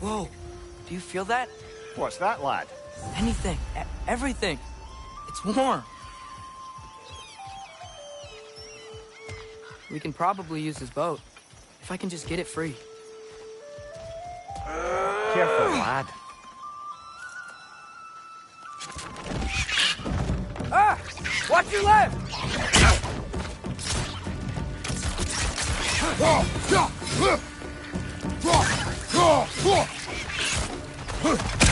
Whoa, do you feel that? What's that, lad? Anything, everything. It's warm. We can probably use this boat, if I can just get it free. Careful, lad. Ah! Watch your left!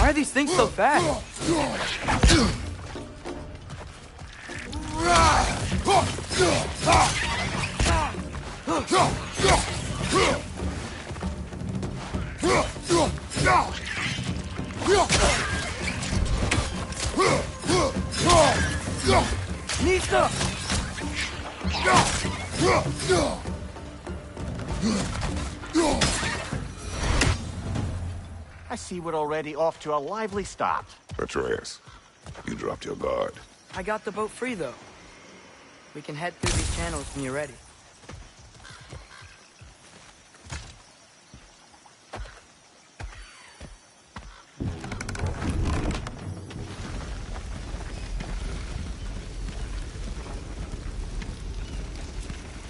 Why are these things so fast? Nista! I see we're already off to a lively start. Atreus, you dropped your guard. I got the boat free, though. We can head through these channels when you're ready.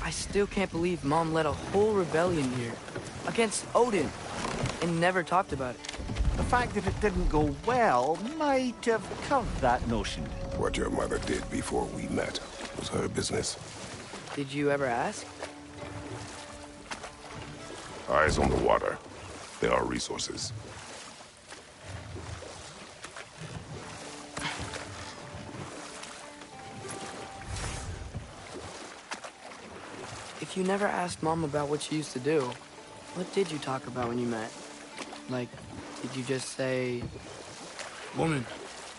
I still can't believe Mom led a whole rebellion here against Odin and never talked about it. The fact that it didn't go well might have curved that notion. What your mother did before we met was her business. Did you ever ask? Eyes on the water. There are resources. If you never asked Mom about what she used to do, what did you talk about when you met? Like, did you just say... Woman,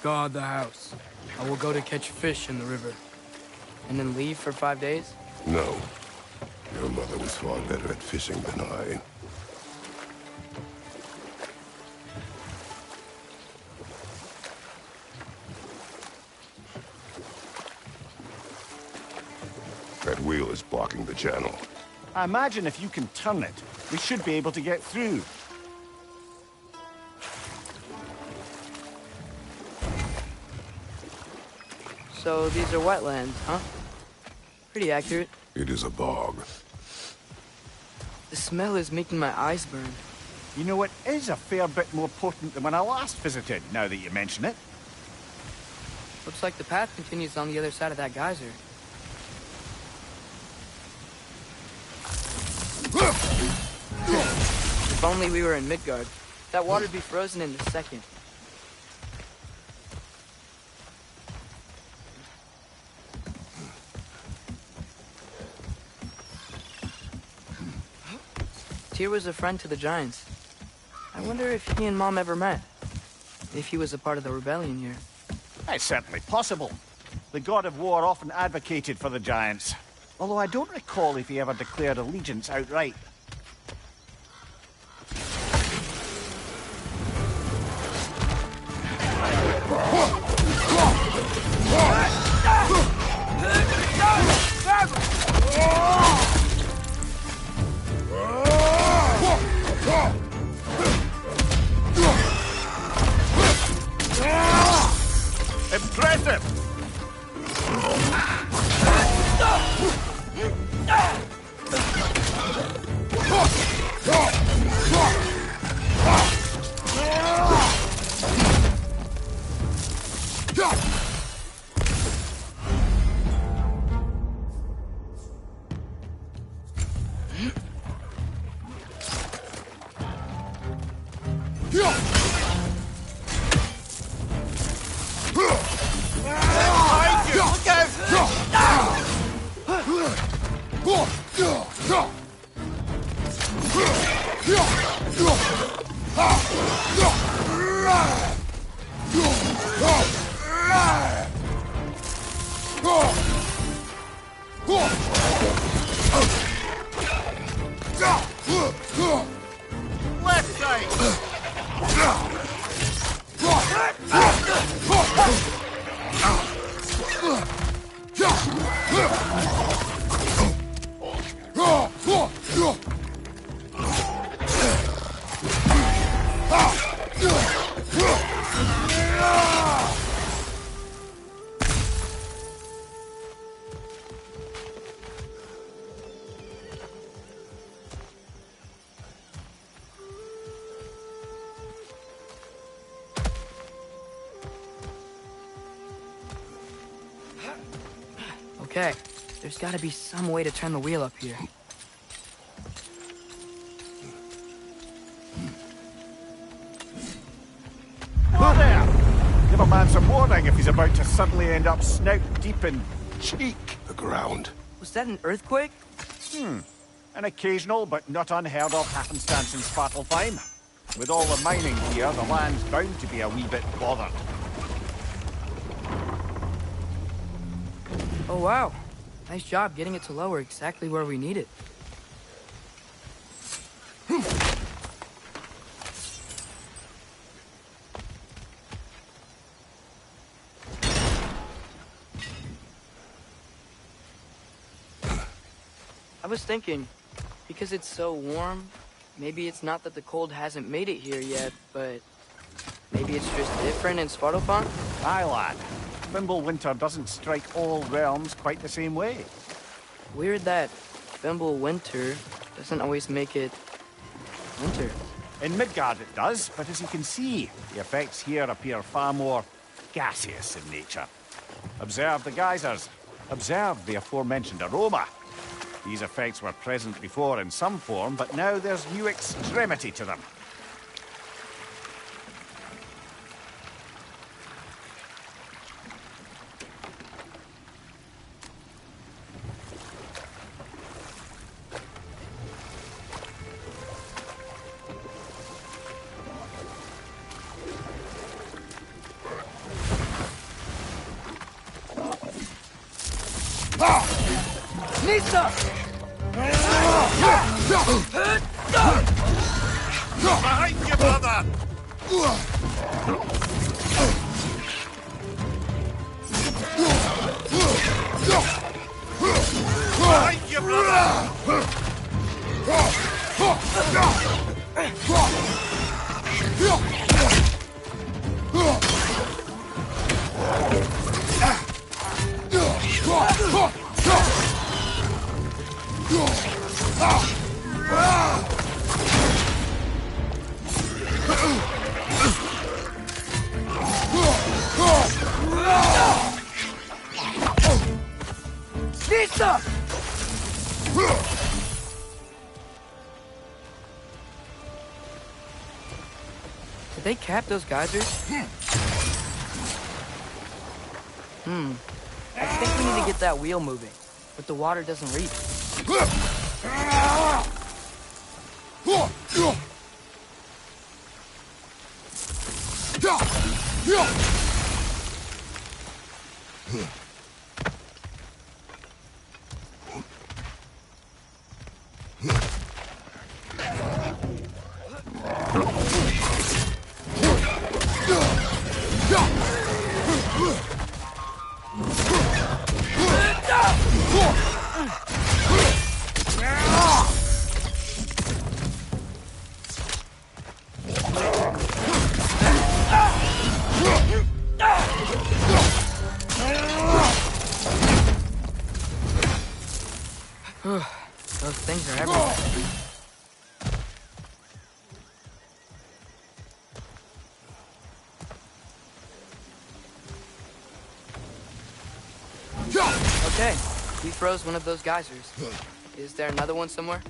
guard the house. I will go to catch fish in the river. And then leave for 5 days? No. Your mother was far better at fishing than I. That wheel is blocking the channel. I imagine if you can turn it, we should be able to get through. So these are wetlands, huh? Pretty accurate. It is a bog. The smell is making my eyes burn. You know, it is a fair bit more potent than when I last visited, now that you mention it. Looks like the path continues on the other side of that geyser. If only we were in Midgard. That water'd be frozen in a second. Tyr was a friend to the Giants. I wonder if he and Mom ever met. If he was a part of the rebellion here. It's certainly possible. The god of war often advocated for the Giants. Although I don't recall if he ever declared allegiance outright. Impressive! Left side! Okay, there's gotta be some way to turn the wheel up here. Who there? Give a man some warning if he's about to suddenly end up snout deep in cheek. The ground. Was that an earthquake? An occasional but not unheard of happenstance in Svartalfheim. With all the mining here, the land's bound to be a wee bit bothered. Oh wow, nice job getting it to lower exactly where we need it. I was thinking, because it's so warm, maybe it's not that the cold hasn't made it here yet, but maybe it's just different in Svartalfheim? Aye, lad. Winter doesn't strike all realms quite the same way. Weird that Winter doesn't always make it winter. In Midgard it does, but as you can see, the effects here appear far more gaseous in nature. Observe the geysers. Observe the aforementioned aroma. These effects were present before in some form, but now there's new extremity to them. Nisa! Behind you, brother! Behind you, brother! Nisa! Did they cap those geysers? I think we need to get that wheel moving, but the water doesn't reach. Those things are everywhere. Okay, we froze one of those geysers. Is there another one somewhere?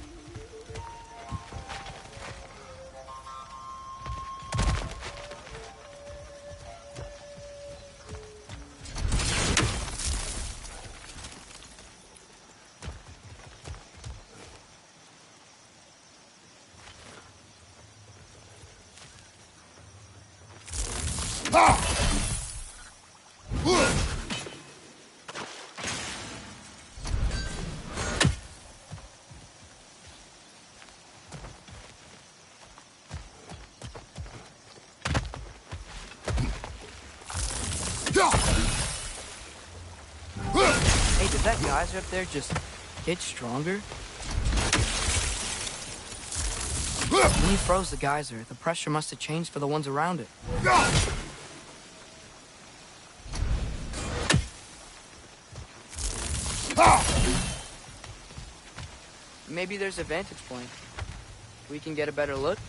Hey, did that geyser up there just get stronger? When you froze the geyser, the pressure must have changed for the ones around it. Maybe there's a vantage point. We can get a better look.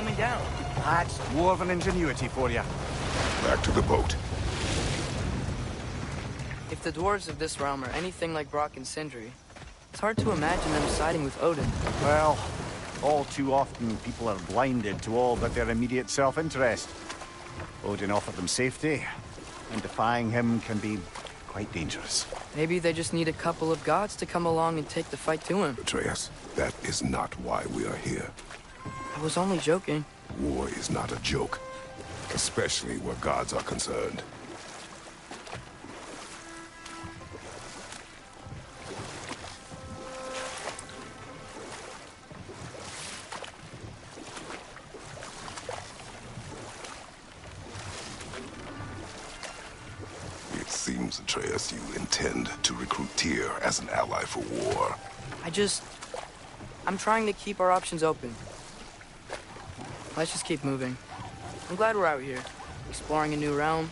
coming down. That's dwarven ingenuity for you. Back to the boat. If the dwarves of this realm are anything like Brock and Sindri, it's hard to imagine them siding with Odin. Well, all too often people are blinded to all but their immediate self-interest. Odin offered them safety, and defying him can be quite dangerous. Maybe they just need a couple of gods to come along and take the fight to him. Atreus, that is not why we are here. I was only joking. War is not a joke, especially where gods are concerned. It seems, Atreus, you intend to recruit Tyr as an ally for war. I'm trying to keep our options open. Let's just keep moving. I'm glad we're out here, exploring a new realm.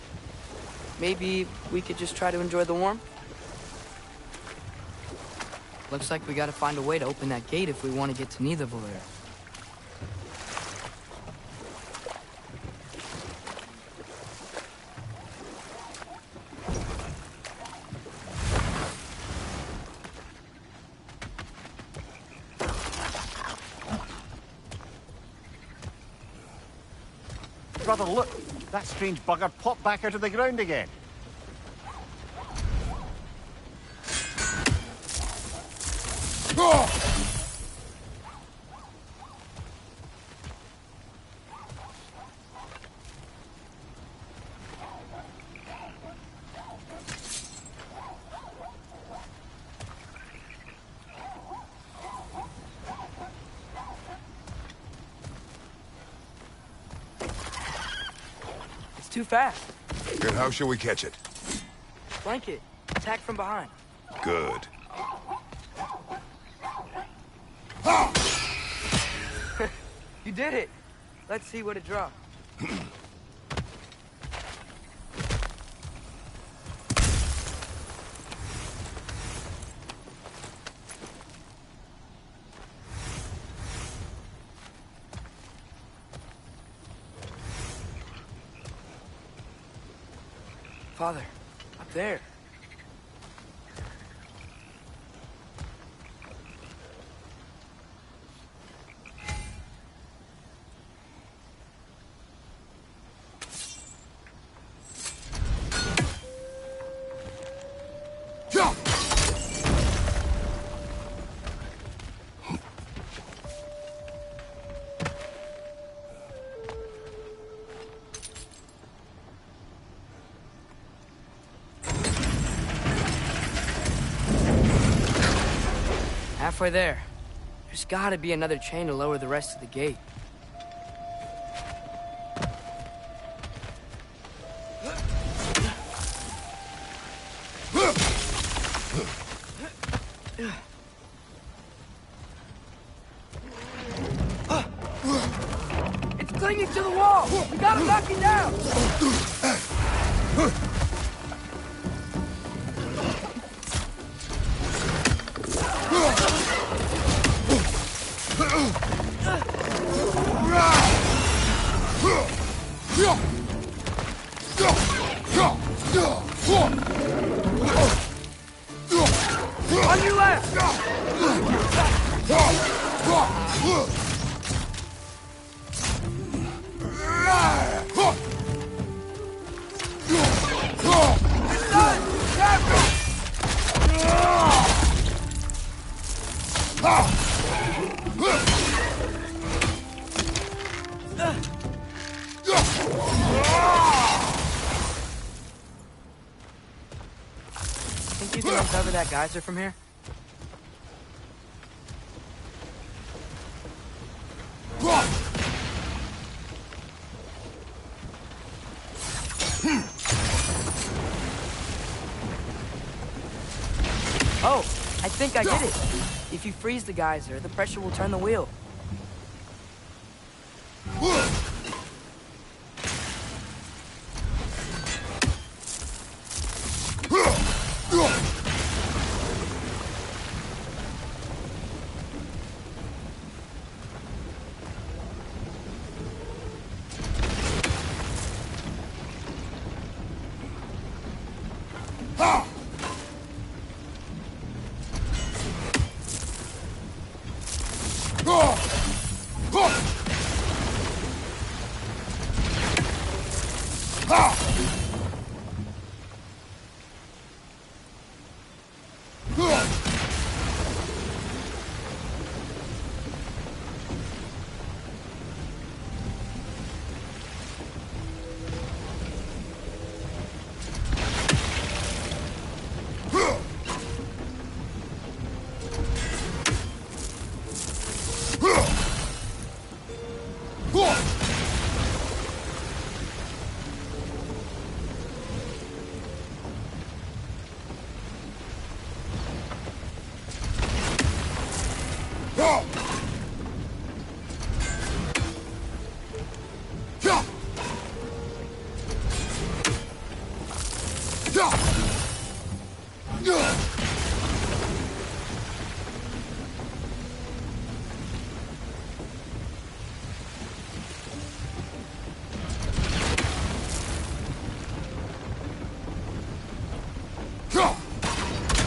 Maybe we could just try to enjoy the warmth? Looks like we gotta find a way to open that gate if we want to get to Nidavellir. Brother, look! That strange bugger popped back out of the ground again. Too fast. Then how shall we catch it? Flank it. Attack from behind. Good. You did it. Let's see what it dropped. Father, up there. Halfway there. There's gotta be another chain to lower the rest of the gate. It's clinging to the wall! We gotta knock it down! On your left! Think you can uncover that geyser from here? Oh, I think I get it. If you freeze the geyser, the pressure will turn the wheel.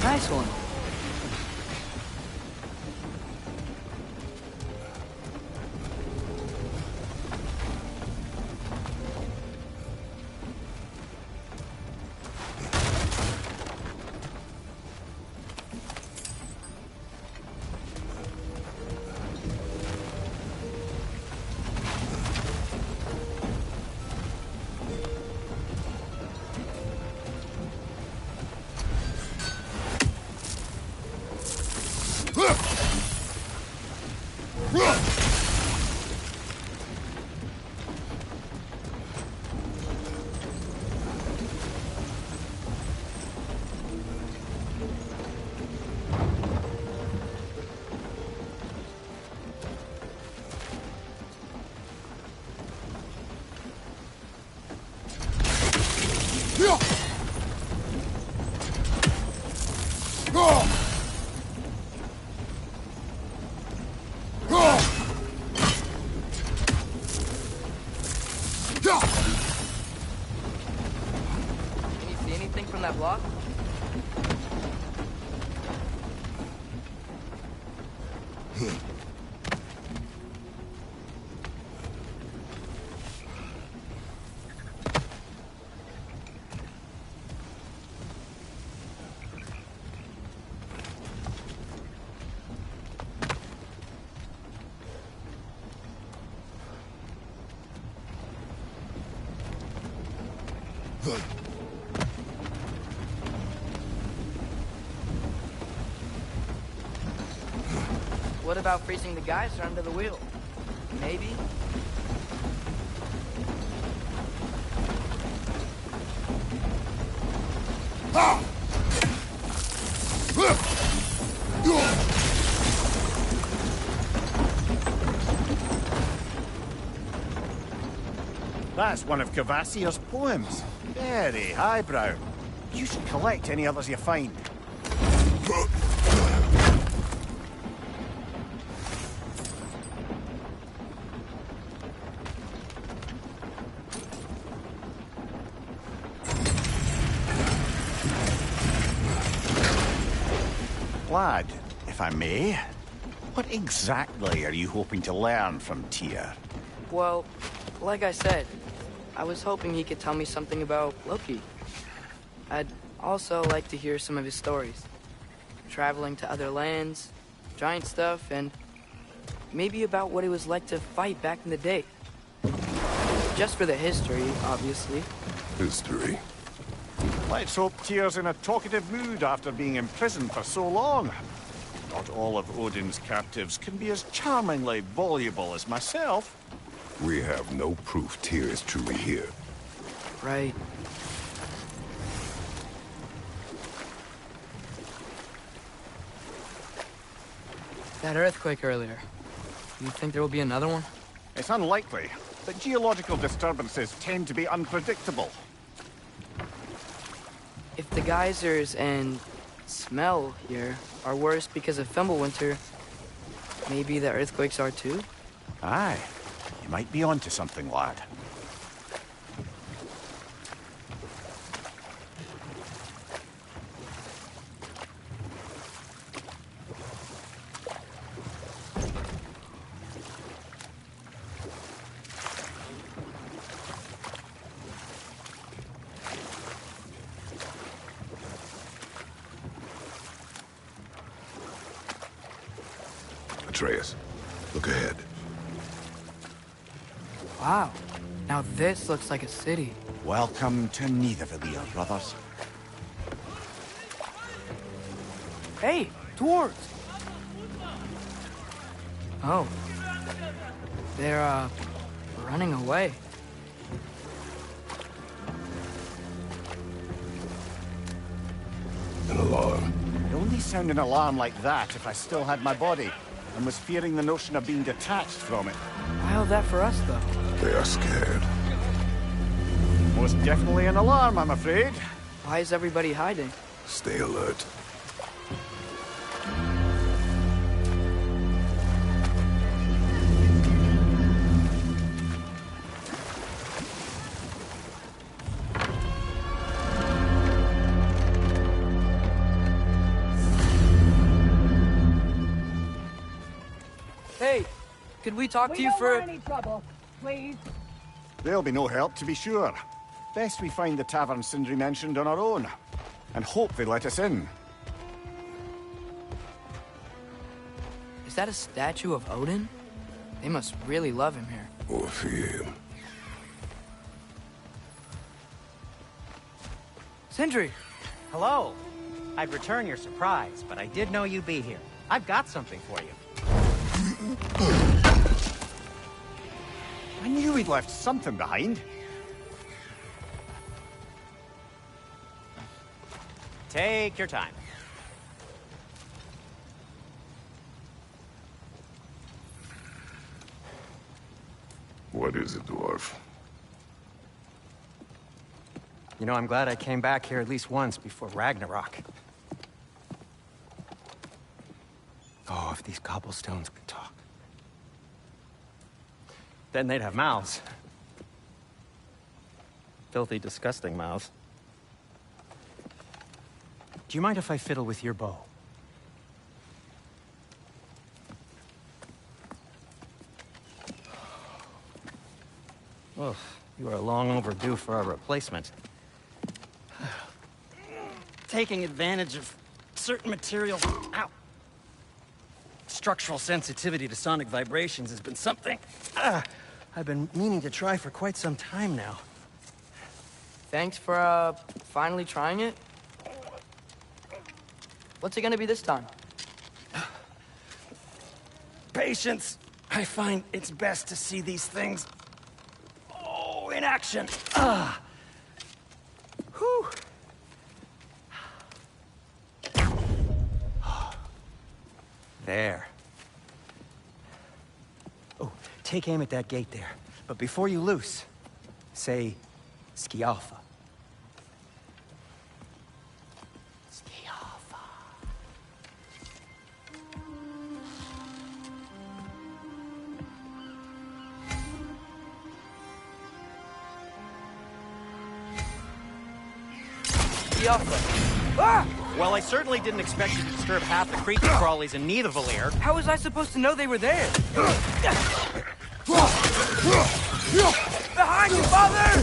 Nice one. Can you see anything from that block? What about freezing the geyser under the wheel? Maybe? That's one of Cavassier's poems. Very highbrow. You should collect any others you find. Lad, if I may, what exactly are you hoping to learn from Tyr? Well, like I said, I was hoping he could tell me something about Loki. I'd also like to hear some of his stories. Traveling to other lands, giant stuff, and maybe about what it was like to fight back in the day. Just for the history, obviously. History. Let's hope Tyr's in a talkative mood after being imprisoned for so long. Not all of Odin's captives can be as charmingly voluble as myself. We have no proof Tyr is truly here. Right. That earthquake earlier. You think there will be another one? It's unlikely, but geological disturbances tend to be unpredictable. If the geysers and smell here are worse because of Fimbulwinter, maybe the earthquakes are too? Aye, you might be onto something, lad. Atreus, look ahead. Wow. Now this looks like a city. Welcome to Nidavellir, brothers. Hey, dwarves! Oh. They're, running away. An alarm. You'd only sound an alarm like that if I still had my body. and was fearing the notion of being detached from it. Why all that for us, though? They are scared. Most definitely an alarm, I'm afraid. Why is everybody hiding? Stay alert. Hey, could we talk to you for... We don't want any trouble, please. There'll be no help, to be sure. Best we find the tavern Sindri mentioned on our own, and hope they let us in. Is that a statue of Odin? They must really love him here. Or fear him. Sindri! Hello. I'd return your surprise, but I did know you'd be here. I've got something for you. I knew he'd left something behind. Take your time. What is it, dwarf? You know, I'm glad I came back here at least once before Ragnarok. Oh, if these cobblestones could talk. Then they'd have mouths. Filthy, disgusting mouths. Do you mind if I fiddle with your bow? Oh, you are long overdue for a replacement. Taking advantage of certain materials. Ow! Structural sensitivity to sonic vibrations has been something I've been meaning to try for quite some time now. Thanks for, finally trying it. What's it gonna be this time? Patience. I find it's best to see these things, in action. Whew. There. Oh, take aim at that gate there. But before you loose, say, Skialfa. Skialfa. Skialfa. Ah! Well, I certainly didn't expect you to disturb half the creepy crawlies in Nidavellir. How was I supposed to know they were there? Behind you, father!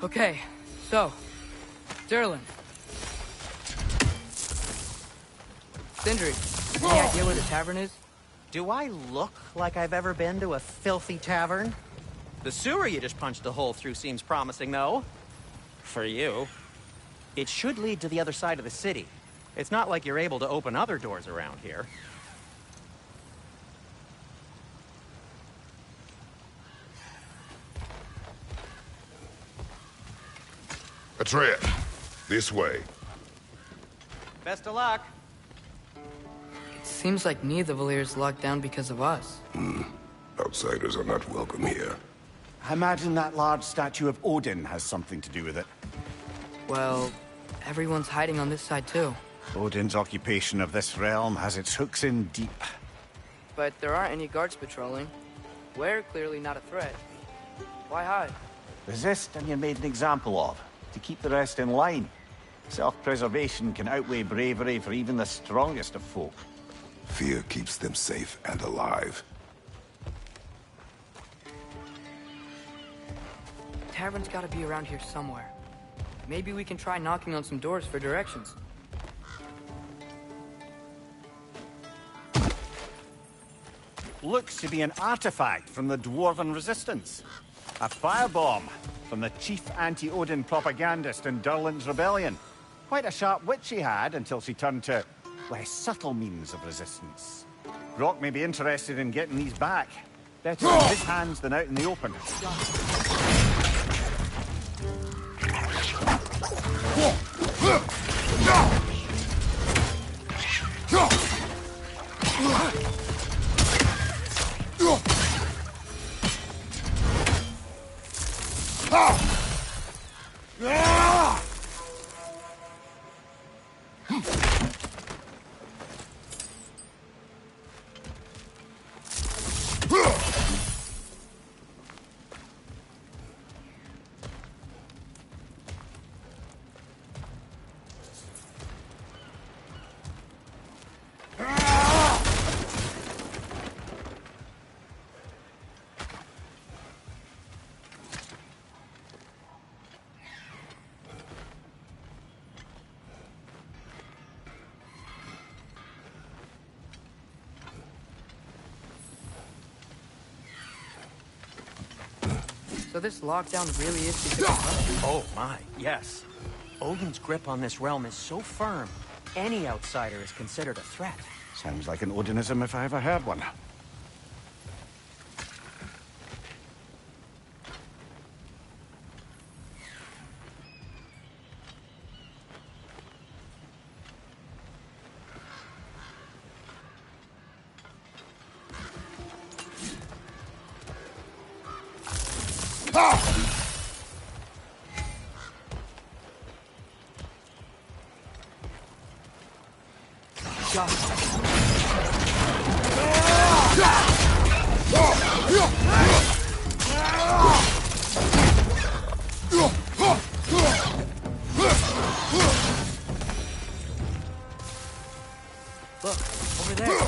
Okay, so, Durlin. Sindri, any idea where the tavern is? Do I look like I've ever been to a filthy tavern? The sewer you just punched a hole through seems promising, though. For you. It should lead to the other side of the city. It's not like you're able to open other doors around here. Atreus, this way. Best of luck. It seems like Nidavellir's locked down because of us. Outsiders are not welcome here. I imagine that large statue of Odin has something to do with it. Well, everyone's hiding on this side too. Odin's occupation of this realm has its hooks in deep. But there aren't any guards patrolling. We're clearly not a threat. Why hide? Resist and you're made an example of, to keep the rest in line. Self-preservation can outweigh bravery for even the strongest of folk. Fear keeps them safe and alive. Tavern's gotta be around here somewhere. Maybe we can try knocking on some doors for directions. Looks to be an artifact from the Dwarven Resistance. A firebomb from the chief anti-Odin propagandist in Durlin's rebellion. Quite a sharp wit she had until she turned to less subtle means of resistance. Brock may be interested in getting these back. Better in his hands than out in the open. So this lockdown really is because Oh my, yes. Odin's grip on this realm is so firm, any outsider is considered a threat. Sounds like an Odinism if I ever heard one. Look, over there.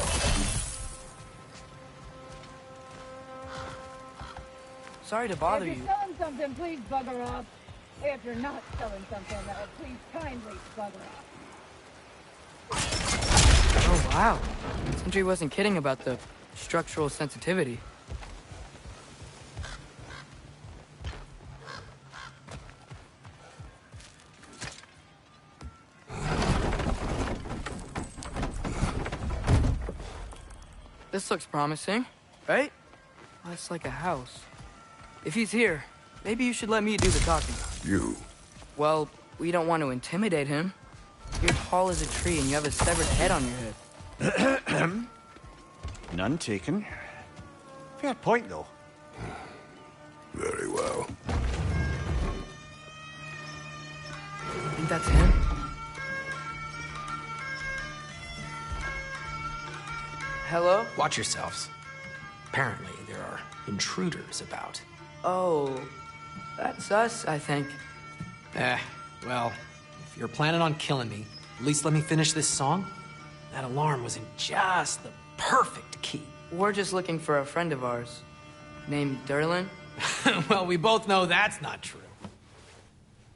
Sorry to bother If you. you're selling something, please bugger off. If you're not selling something, please kindly bugger off. Oh, wow. Sindri wasn't kidding about the structural sensitivity. This looks promising, right? Well, it's like a house. If he's here, maybe you should let me do the talking. You? Well, we don't want to intimidate him. You're tall as a tree and you have a severed head on your head. None taken. Fair point, though. Very well. Think that's him? Hello? Watch yourselves. Apparently, there are intruders about. Oh, that's us, I think. Well, if you're planning on killing me, at least let me finish this song. That alarm was in just the perfect key. We're just looking for a friend of ours named Derlin. Well, we both know that's not true.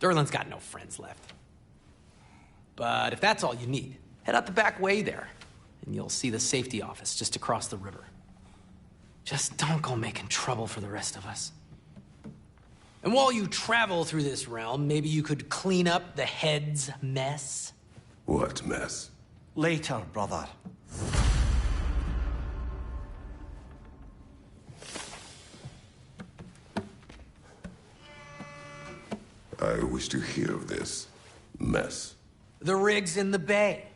Derlin's got no friends left. But if that's all you need, head out the back way there, and you'll see the safety office just across the river. Just don't go making trouble for the rest of us. And while you travel through this realm, maybe you could clean up the head's mess? What mess? Later, brother. I wish to hear of this mess. The rig's in the bay.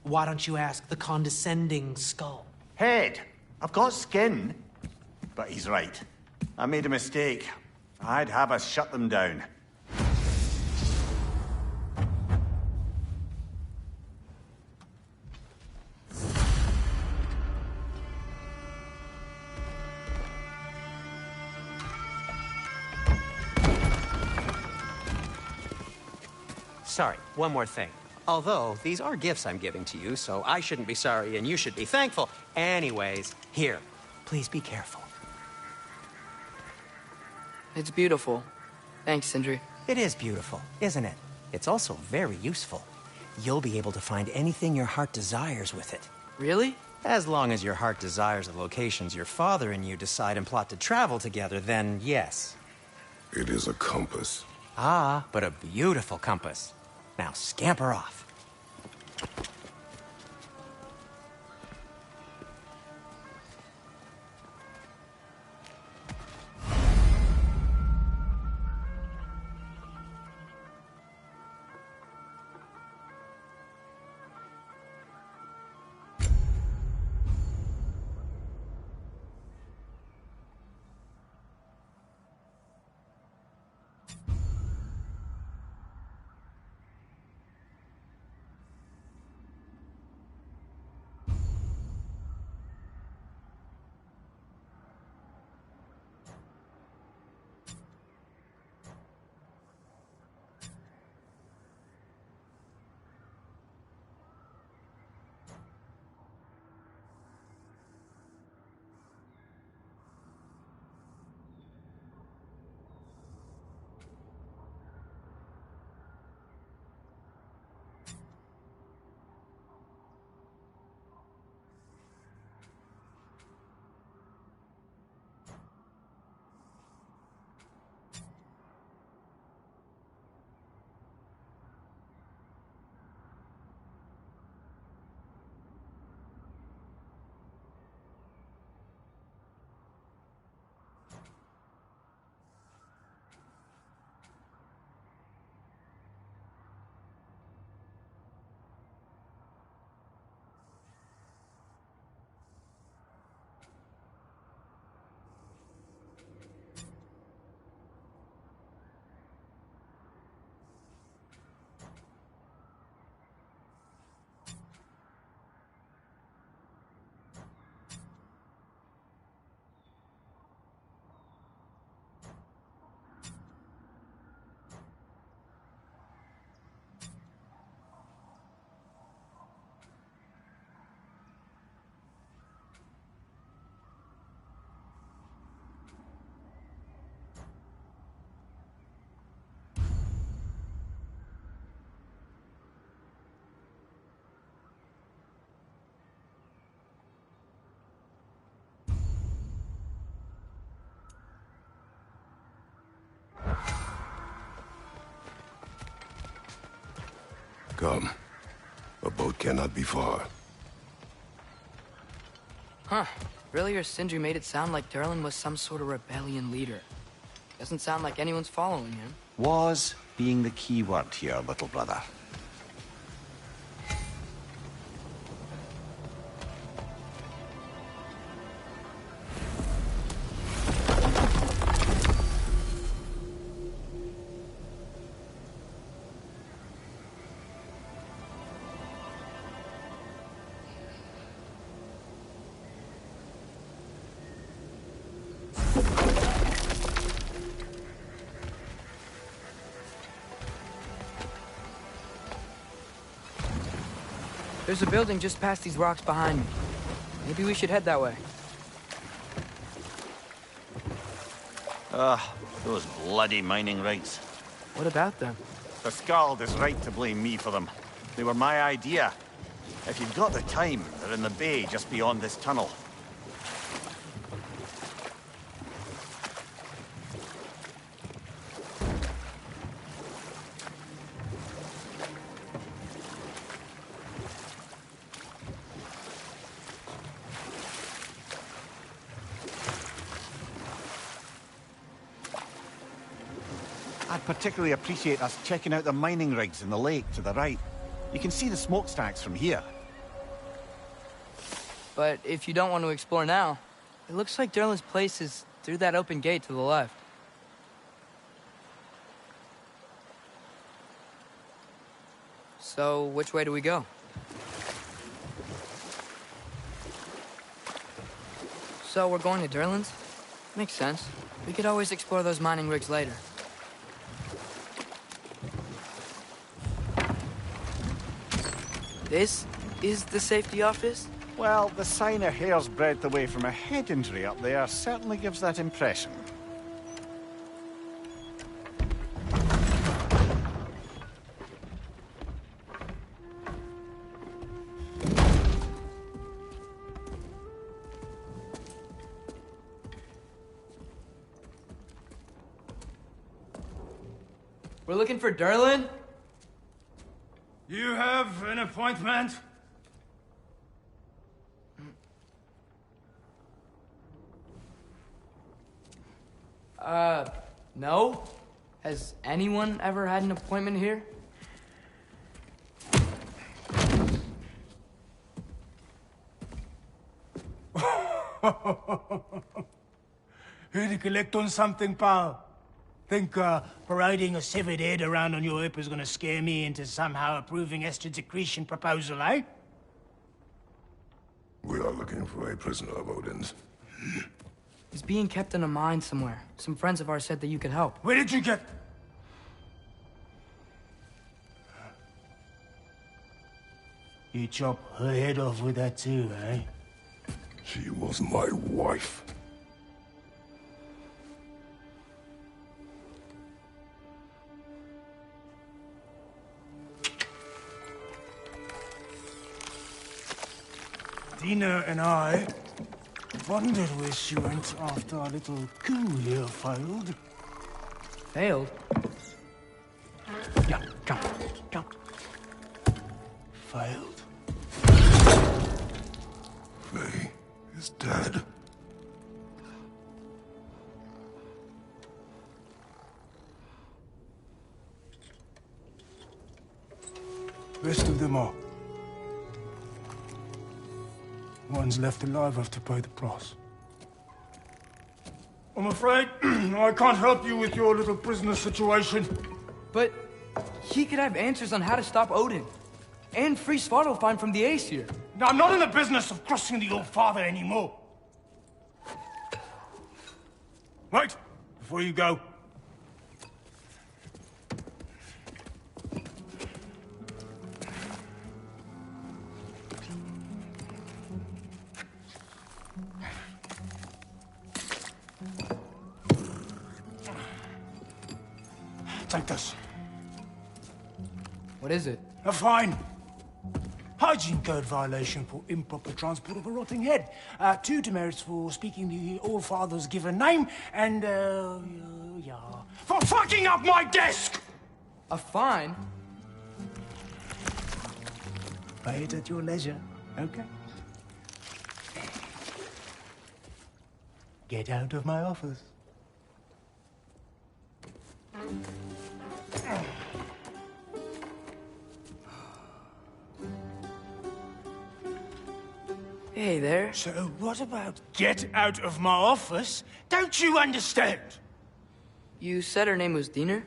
Why don't you ask the condescending skull? Head. I've got skin. But he's right. I made a mistake. I'd have us shut them down. Sorry, one more thing. Although, these are gifts I'm giving to you, so I shouldn't be sorry and you should be thankful. Anyways, here, please be careful. It's beautiful. Thanks, Sindri. It is beautiful, isn't it? It's also very useful. You'll be able to find anything your heart desires with it. Really? As long as your heart desires the locations your father and you decide and plot to travel together, then yes. It is a compass. Ah, but a beautiful compass. Now scamper off. Come. A boat cannot be far. Huh. Earlier, Sindri made it sound like Durlin was some sort of rebellion leader. Doesn't sound like anyone's following him. Was being the key word here, little brother. There's a building just past these rocks behind me. Maybe we should head that way. Those bloody mining rigs. What about them? The Skald is right to blame me for them. They were my idea. If you've got the time, they're in the bay just beyond this tunnel. I'd particularly appreciate us checking out the mining rigs in the lake to the right. You can see the smokestacks from here. But if you don't want to explore now, it looks like Durlin's place is through that open gate to the left. So, which way do we go? So, we're going to Durlin's? Makes sense. We could always explore those mining rigs later. This is the safety office? Well, the sign a hair's breadth away from a head injury up there certainly gives that impression. We're looking for Durlin? You have an appointment? No? Has anyone ever had an appointment here? Here to collect on something, pal? Think, parading a severed head around on your hip is gonna scare me into somehow approving Esther's accretion proposal, eh? We are looking for a prisoner of Odin's. He's being kept in a mine somewhere. Some friends of ours said that you could help. Where did you get... You chop her head off with that too, eh? She was my wife. Dina and I wondered where she went after our little coup here failed. Failed? Yeah, jump, jump. Failed? Faye is dead. Rest of them are. Ones left alive have to pay the price. I'm afraid I can't help you with your little prisoner situation. But he could have answers on how to stop Odin. And free Svartalfheim from the Aesir. Now, I'm not in the business of crossing the old father anymore. Wait, before you go. Take this. What is it? A fine. Hygiene code violation for improper transport of a rotting head. 2 demerits for speaking the All-Father's given name, and, yeah... for fucking up my desk! A fine? Pay it at your leisure, okay? Get out of my office. Hey there. So what about get out of my office? Don't you understand? You said her name was Diener?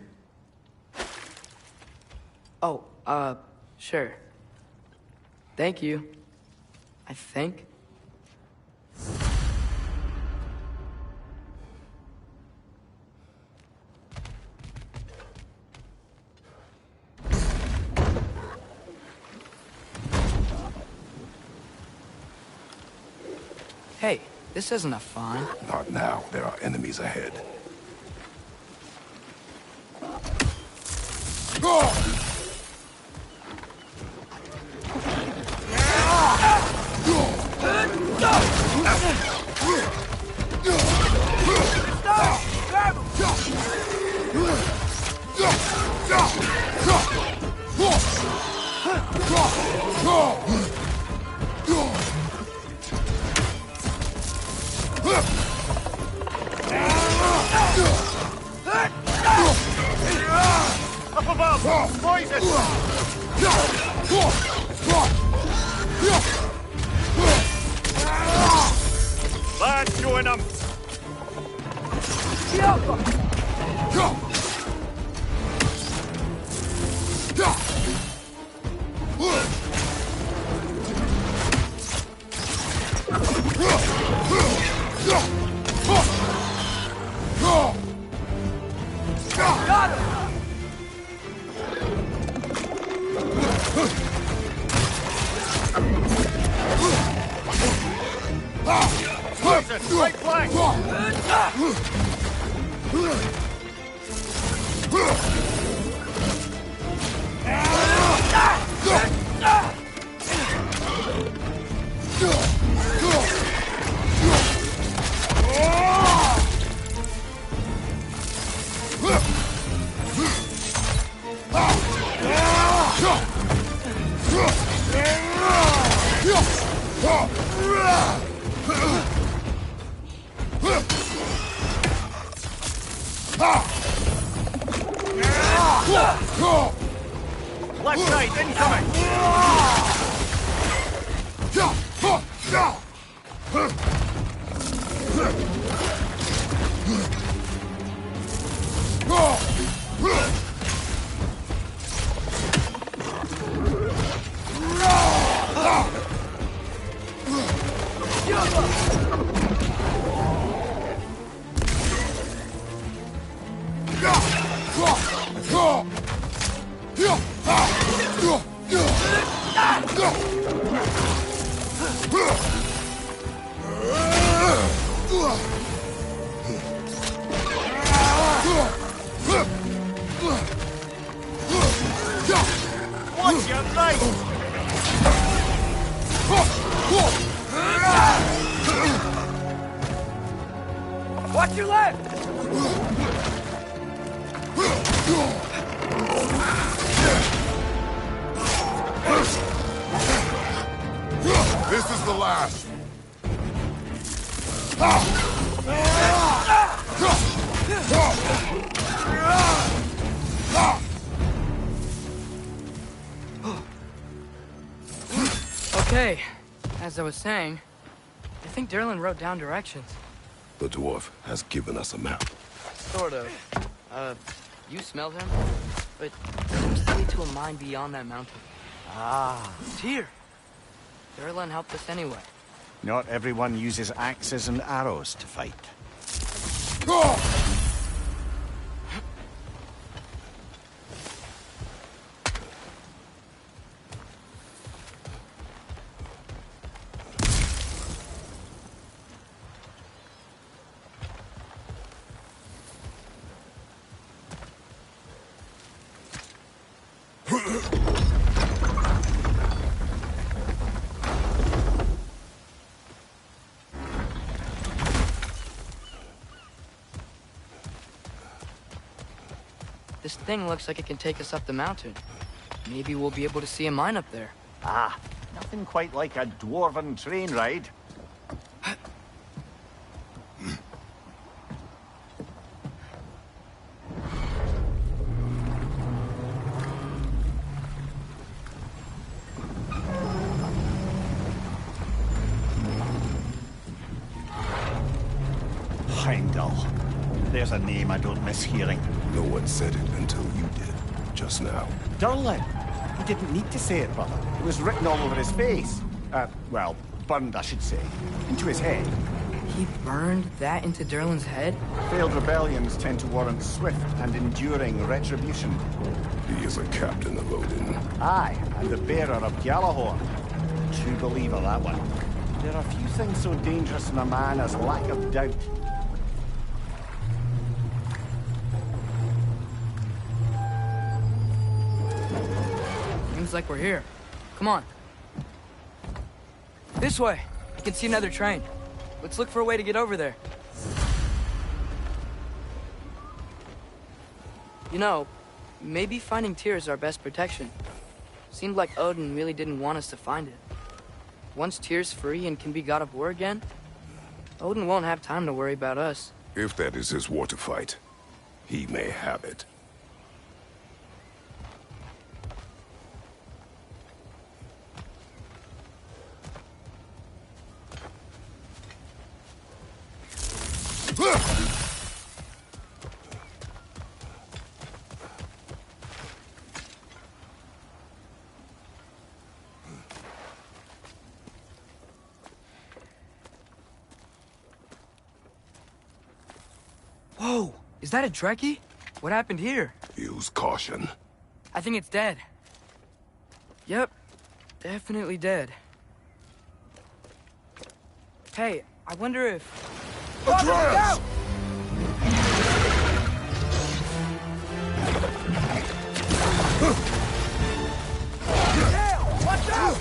Oh, sure. Thank you. I think. Hey, this isn't a fine. Not now. There are enemies ahead. Up above! Poison! Let's join them! Got him! Poison! Right flank! Left side, incoming! Watch your right! Watch your left! This is the last. Okay, as I was saying, I think Derlin wrote down directions. The dwarf has given us a map. Sort of. You smelled him? But it seems to lead to a mine beyond that mountain. Ah. It's here. Derlin helped us anyway. Not everyone uses axes and arrows to fight. This thing looks like it can take us up the mountain. Maybe we'll be able to see a mine up there. Ah, nothing quite like a dwarven train ride. Heimdall. There's a name I don't miss hearing. No one said it until you did, just now. Derlin. He didn't need to say it, brother. It was written all over his face. Well, burned, I should say. Into his head. He burned that into Derlin's head? Failed rebellions tend to warrant swift and enduring retribution. He is a captain of Odin. Aye, and the bearer of Gjallarhorn. True believer, that one. There are few things so dangerous in a man as lack of doubt. Seems like we're here. Come on. This way. I can see another train. Let's look for a way to get over there. You know, maybe finding Tyr is our best protection. Seemed like Odin really didn't want us to find it. Once Tyr's free and can be god of war again, Odin won't have time to worry about us. If that is his war to fight, he may have it. Whoa! Is that a Trekkie? What happened here? Use caution. I think it's dead. Yep. Definitely dead. Hey, I wonder if... Atreus! Watch out!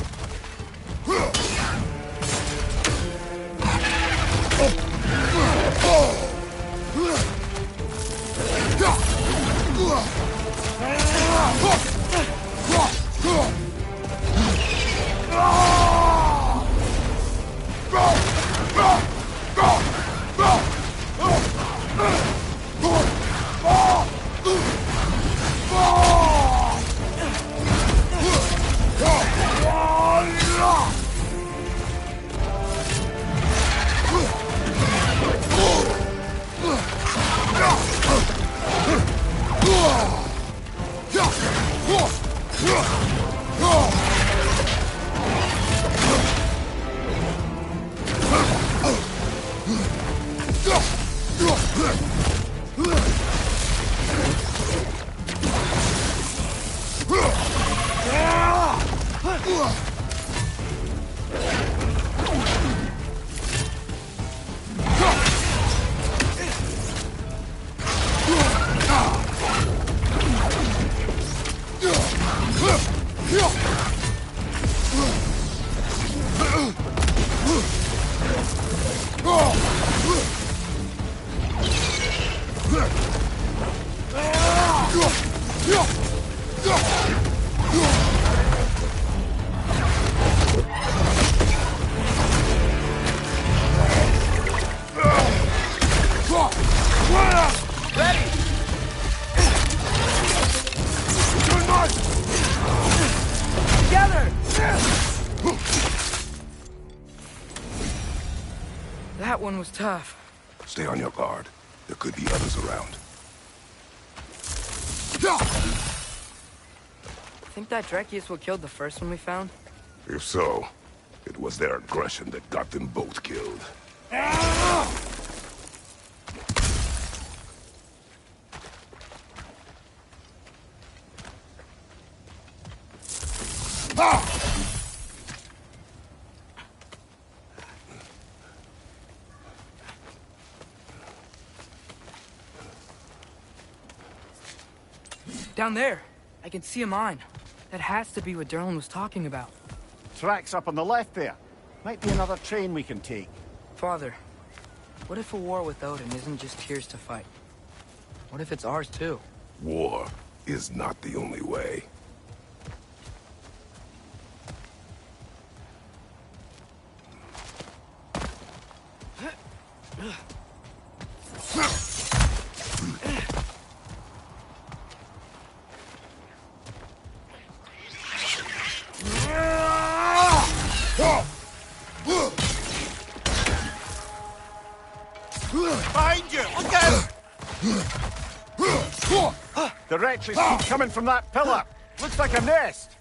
That one was tough. Stay on your guard. There could be others around. Think that Drekius what killed the first one we found? If so, it was their aggression that got them both killed. Down there. I can see a mine. That has to be what Derlin was talking about. Tracks up on the left there. Might be another train we can take. Father, what if a war with Odin isn't just Tyr's to fight? What if it's ours too? War is not the only way. Behind you! Look out! The wretches keep coming from that pillar. Looks like a nest.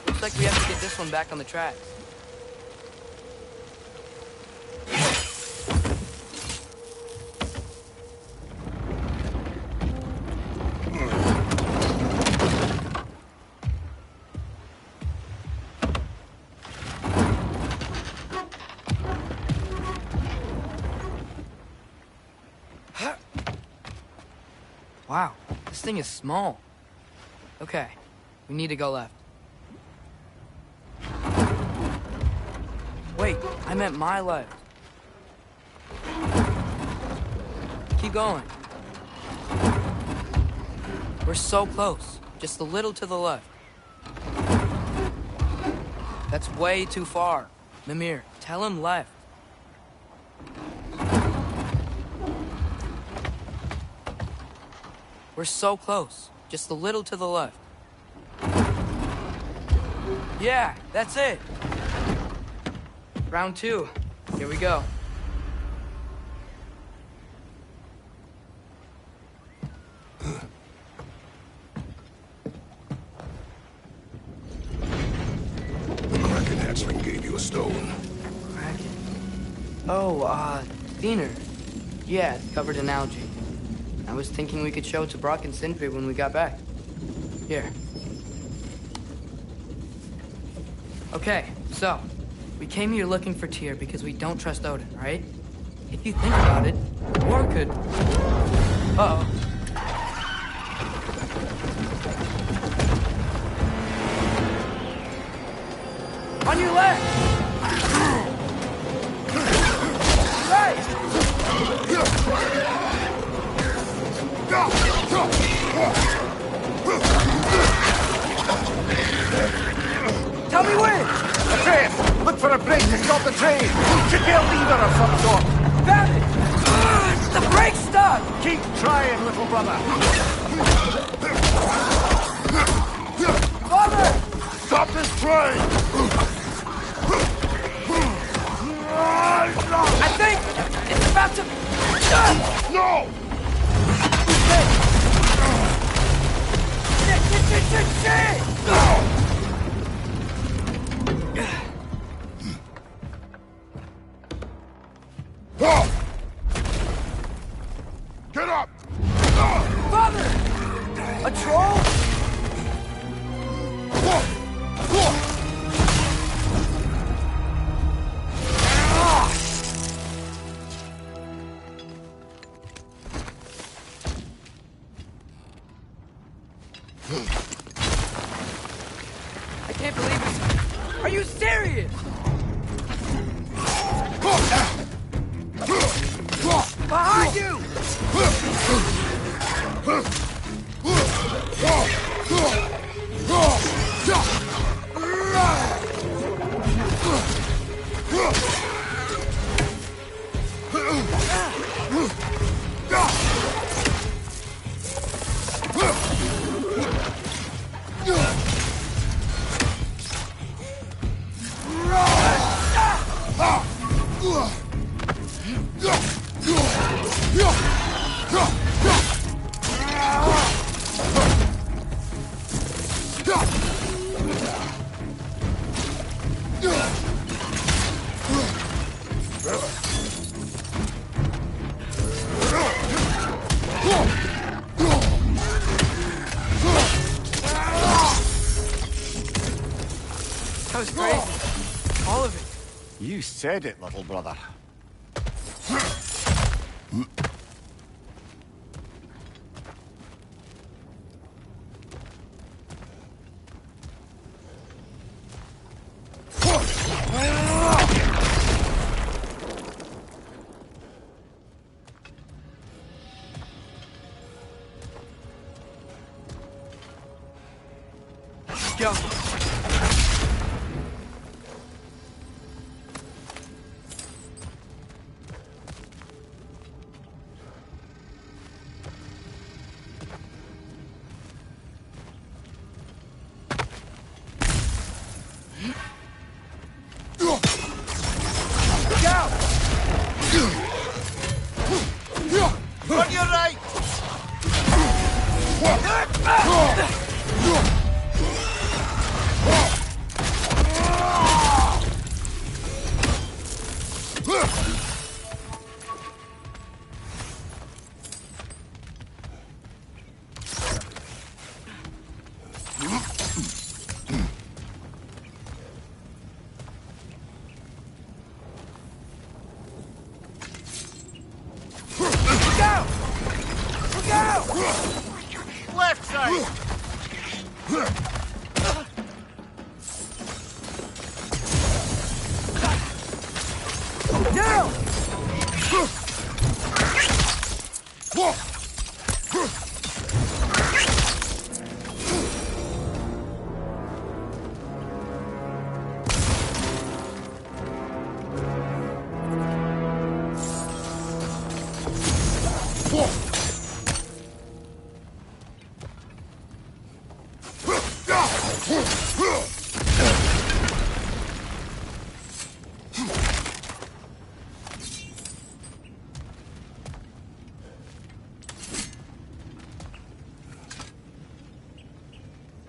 Looks like we have to get this one back on the tracks. Wow, this thing is small. Okay, we need to go left. Wait, I meant my left. Keep going. We're so close. Just a little to the left. That's way too far. Mimir, tell him left. We're so close. Just a little to the left. Yeah, that's it. Round 2. Here we go. The Kraken hatchling gave you a stone. Kraken. Oh, Diener. Yeah, it's covered in algae. I was thinking we could show it to Brock and Sindri when we got back. Here. Okay, so, we came here looking for Tyr because we don't trust Odin, right? If you think about it, war could... Uh-oh. On your left! Right! Tell me when! A train! Look for a brake to stop the train! Should be a lever of some sort! Found it! The brake's stuck! Keep trying, little brother! Father! Stop this train! I think it's about to... No! Get up! Father! A troll? I can't believe this. Are you serious? Behind you! That was crazy. All of it. You said it, little brother. Go. On your right! Left side! Down!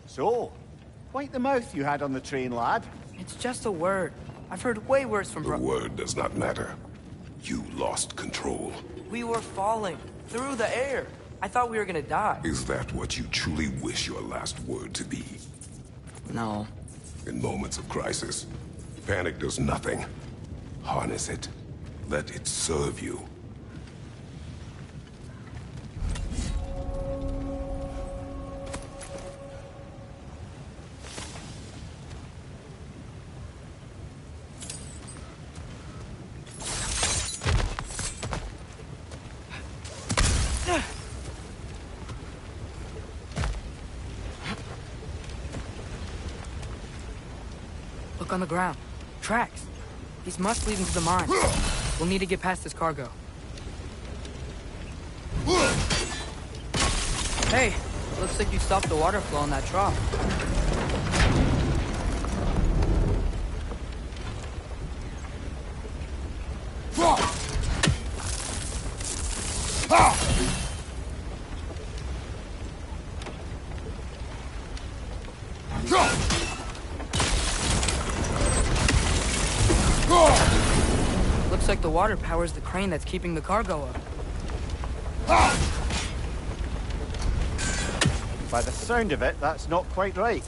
So, quite the mouth you had on the train, lad. It's just a word. I've heard way worse from The word does not matter. You lost control. We were falling through the air. I thought we were gonna die. Is that what you truly wish your last word to be? No. In moments of crisis, panic does nothing. Harness it. Let it serve you. Look on the ground. Tracks. These must lead into the mine. We'll need to get past this cargo. Hey, looks like you stopped the water flow in that trough. water powers the crane that's keeping the cargo up. By the sound of it, that's not quite right.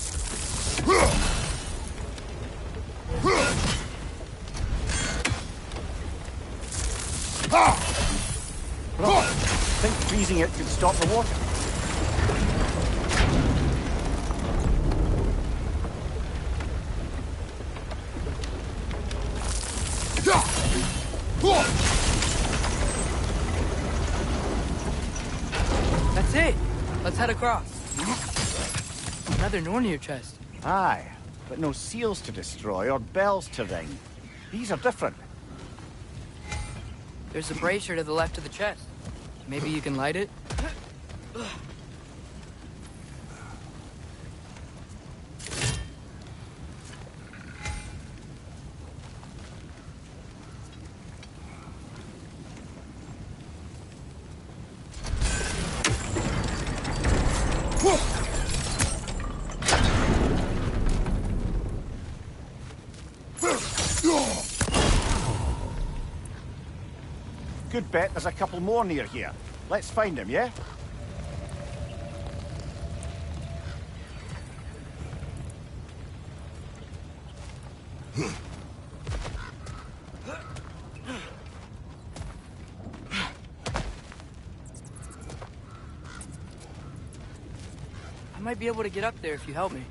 I think freezing it could stop the water. That's it. Let's head across. Another Nornir chest. Aye, but no seals to destroy or bells to ring. These are different. There's a brazier to the left of the chest. Maybe you can light it? Good bet there's a couple more near here. Let's find them, yeah? I might be able to get up there if you help me.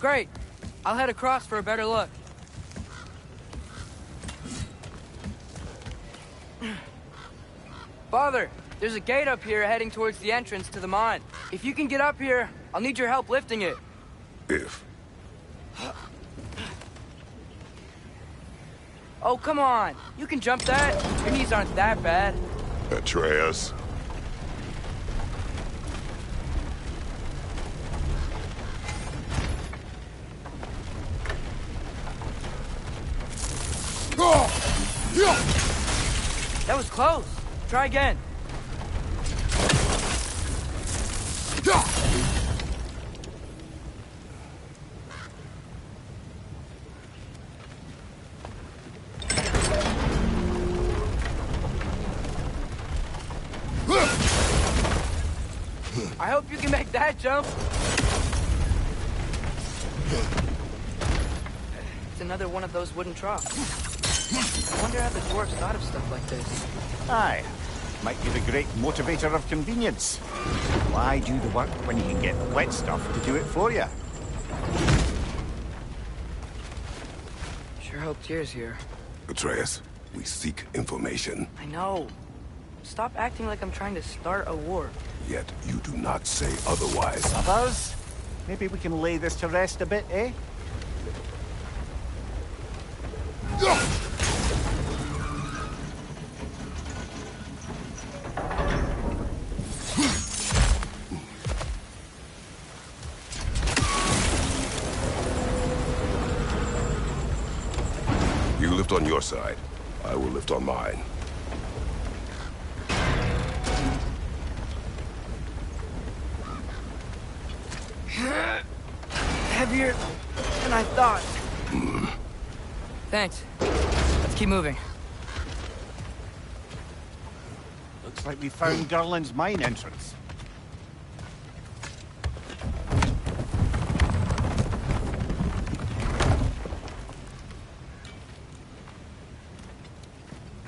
Great. I'll head across for a better look. Father, there's a gate up here heading towards the entrance to the mine. If you can get up here, I'll need your help lifting it. If. Oh, come on. You can jump that. Your knees aren't that bad. Atreus. That was close. Try again. I hope you can make that jump. It's another one of those wooden troughs. I wonder how the dwarves thought of stuff like this. Aye. Might be the great motivator of convenience. Why do the work when you can get wet stuff to do it for you? Sure hope Tyr's here. Atreus, we seek information. I know. Stop acting like I'm trying to start a war. Yet you do not say otherwise. Others? Maybe we can lay this to rest a bit, eh? You lift on your side. I will lift on mine. Heavier than I thought. Thanks. Let's keep moving. Looks like we found Durlin's mine entrance.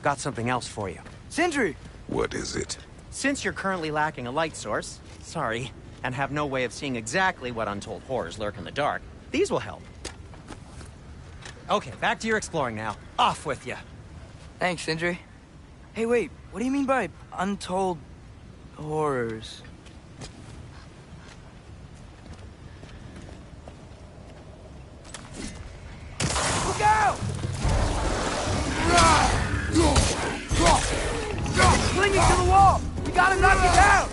Got something else for you. Sindri! What is it? Since you're currently lacking a light source, sorry, and have no way of seeing exactly what untold horrors lurk in the dark, these will help. Okay, back to your exploring now. Off with you. Thanks, Sindri. Hey, wait, what do you mean by untold horrors? Look out! Clinging to the wall! We gotta knock it down!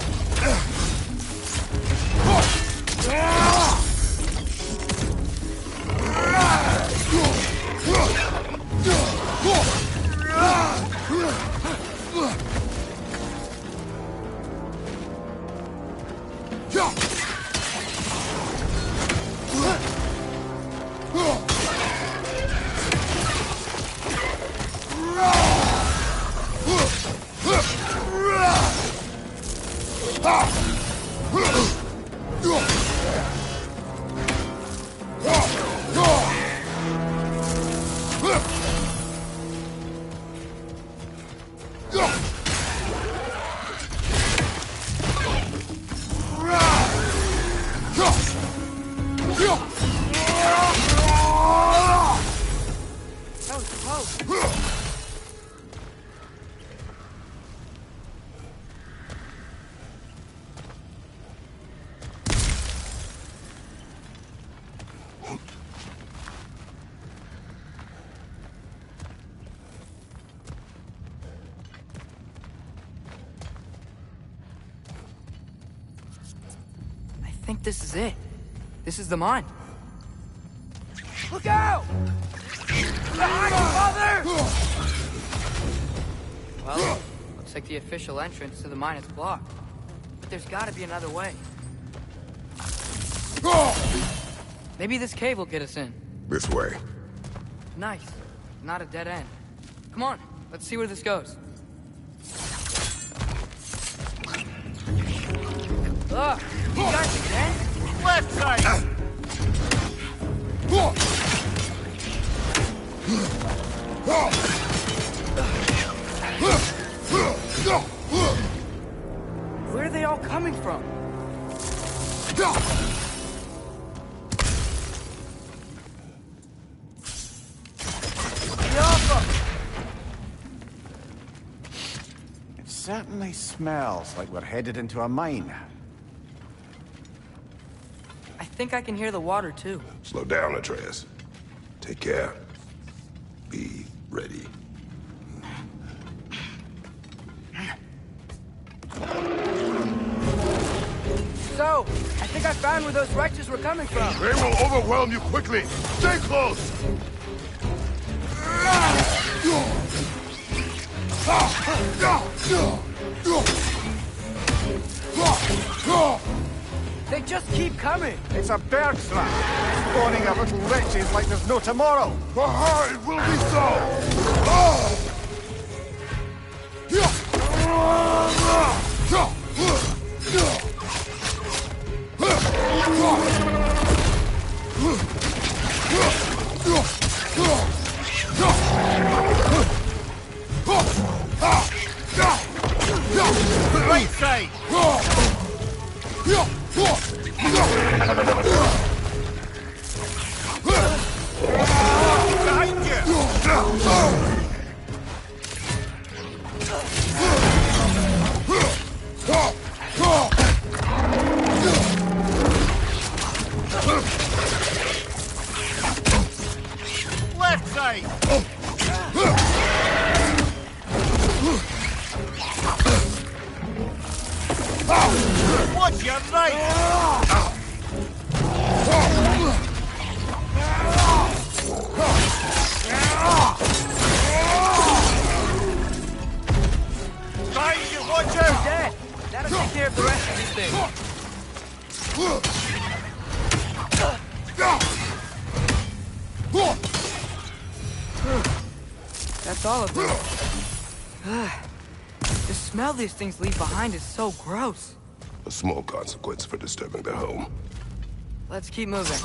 I think this is it. This is the mine. Look out! Behind you, mother! Well, looks like the official entrance to the mine is blocked. But there's gotta be another way. Maybe this cave will get us in. This way. Nice. Not a dead end. Come on, let's see where this goes. Look, you guys again? Left side! Where are they all coming from? It certainly smells like we're headed into a mine. I think I can hear the water, too. Slow down, Atreus. Take care. Be ready. So, I think I found where those righteous were coming from. They will overwhelm you quickly. Stay close! They just keep coming. It's a bird trap, spawning of little wretches like there's no tomorrow. Aha, it will be so! Right side! Behind you! Left side! Watch your right! Behind you, watch out! Dead. That'll take care of the rest of these things. That's all of them. The smell these things leave behind is so gross. A small consequence for disturbing their home. Let's keep moving.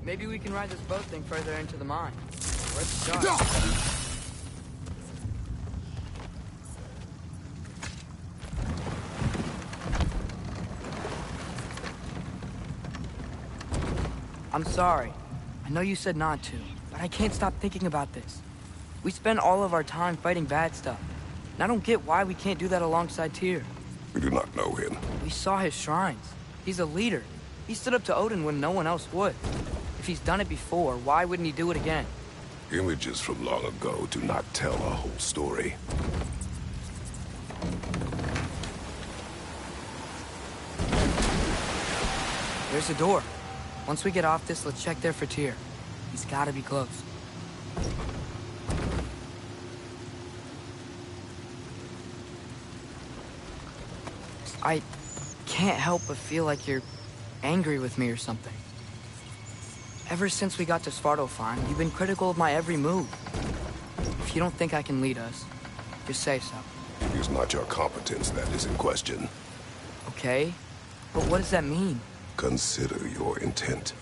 Maybe we can ride this boat thing further into the mine. Let's start. I'm sorry. I know you said not to, but I can't stop thinking about this. We spend all of our time fighting bad stuff, and I don't get why we can't do that alongside Tyr. We do not know him. We saw his shrines. He's a leader. He stood up to Odin when no one else would. If he's done it before, why wouldn't he do it again? Images from long ago do not tell a whole story. There's a door. Once we get off this, let's check there for Tyr. He's gotta be close. I can't help but feel like you're angry with me or something. Ever since we got to Svartalfheim, you've been critical of my every move. If you don't think I can lead us, just say so. It is not your competence that is in question. Okay? But what does that mean? Consider your intent.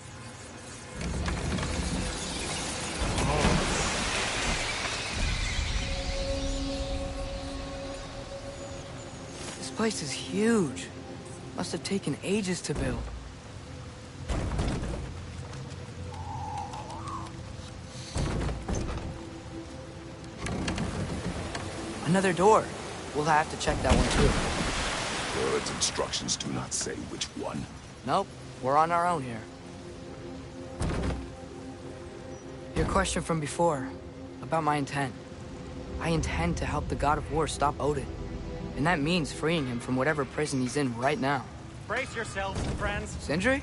This place is huge. Must have taken ages to build. Another door. We'll have to check that one too. Bird's instructions do not say which one. Nope, we're on our own here. Your question from before, about my intent. I intend to help the God of War stop Odin. And that means freeing him from whatever prison he's in right now. Brace yourselves, friends. Sindri?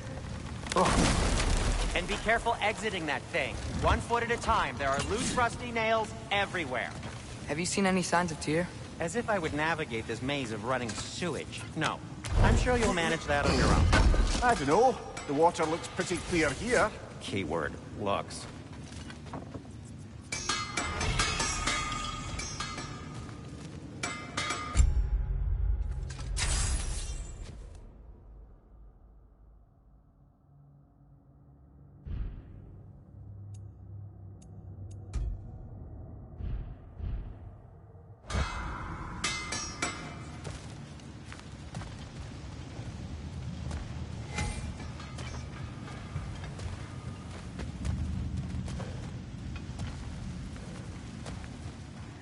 And be careful exiting that thing. 1 foot at a time. There are loose, rusty nails everywhere. Have you seen any signs of Tyr? As if I would navigate this maze of running sewage. No. I'm sure you'll manage that on your own. I don't know. The water looks pretty clear here. Keyword, looks.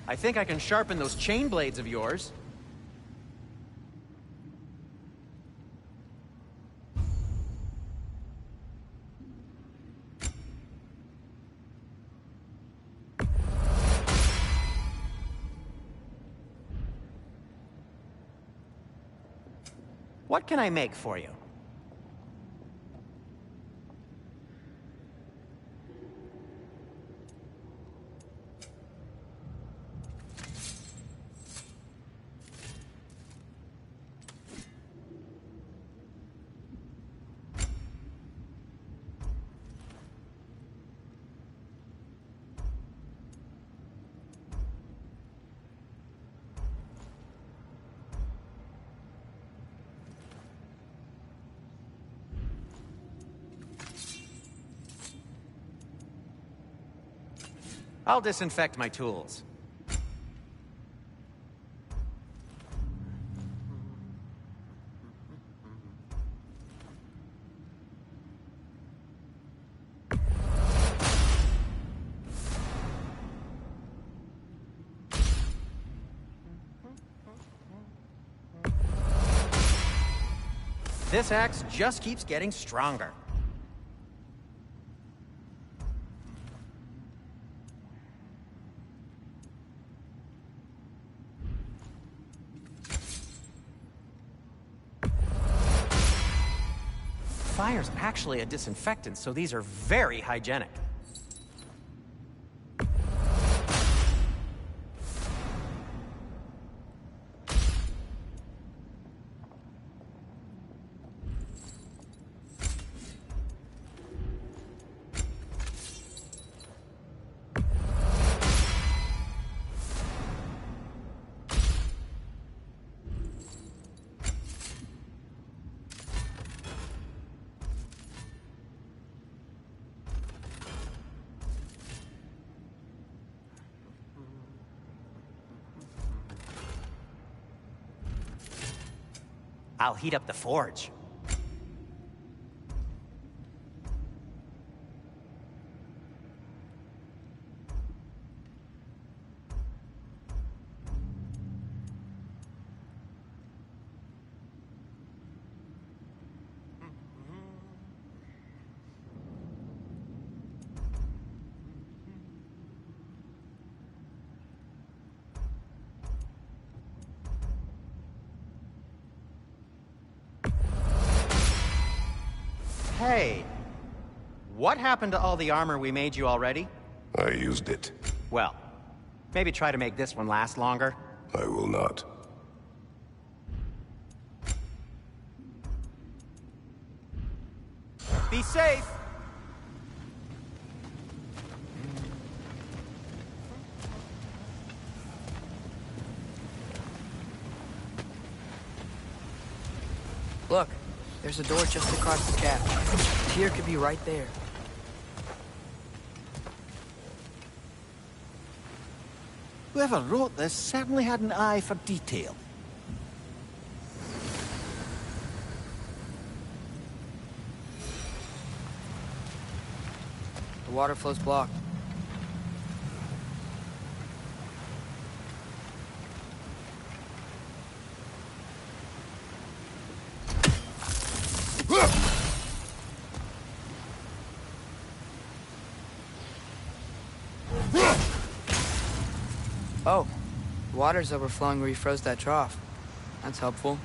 I think I can sharpen those chain blades of yours. What can I make for you? I'll disinfect my tools. This axe just keeps getting stronger. Fire's actually a disinfectant, so these are very hygienic. I'll heat up the forge. Hey, what happened to all the armor we made you already? I used it. Well, maybe try to make this one last longer. I will not. Be safe! Look, there's a door just across the gap. Tyr could be right there. Whoever wrote this certainly had an eye for detail. The water flow's blocked. Oh, the water's overflowing where you froze that trough. That's helpful.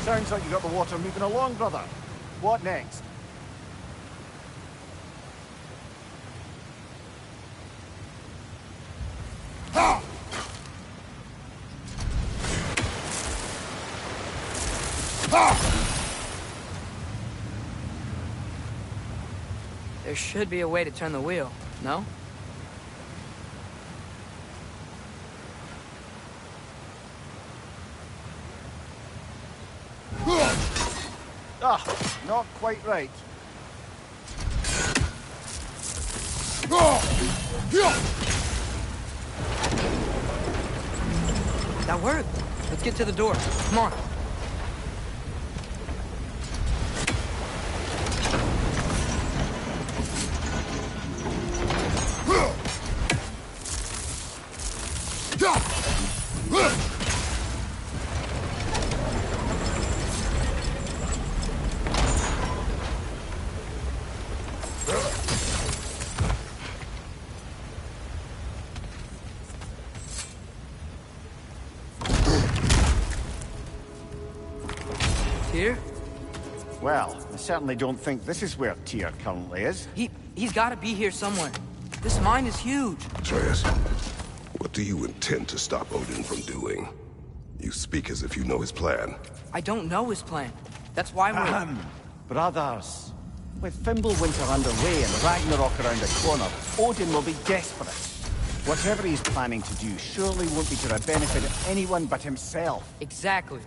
Sounds like you got the water moving along, brother. What next? There should be a way to turn the wheel, no? Ah, not quite right. That worked. Let's get to the door. Come on. Tyr? Well, I certainly don't think this is where Tyr currently is. He's gotta be here somewhere. This mine is huge. Atreus, what do you intend to stop Odin from doing? You speak as if you know his plan. I don't know his plan. That's why we're... Brothers, with Fimbulwinter underway and Ragnarok around the corner, Odin will be desperate. Whatever he's planning to do surely won't be to the benefit of anyone but himself. Exactly.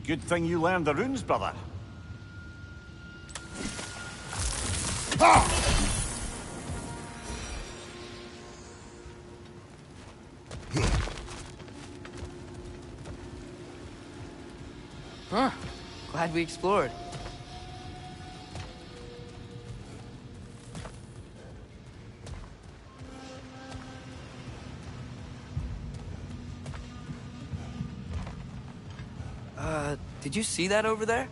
Good thing you learned the runes, brother. Huh. Glad we explored. Did you see that over there?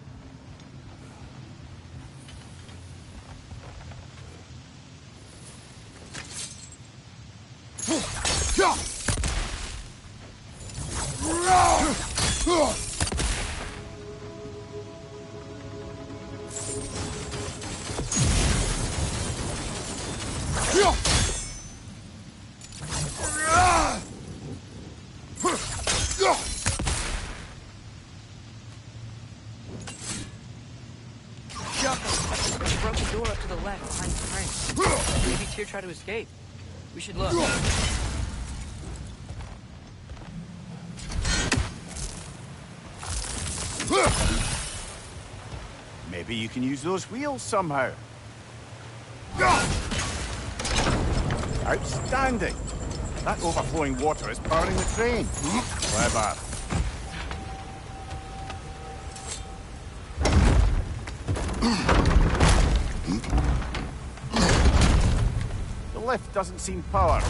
Broken door up to the left behind the frame. Maybe Tyr tried to escape. We should look. Maybe you can use those wheels somehow. Outstanding! That overflowing water is powering the train. Clever. The lift doesn't seem powered.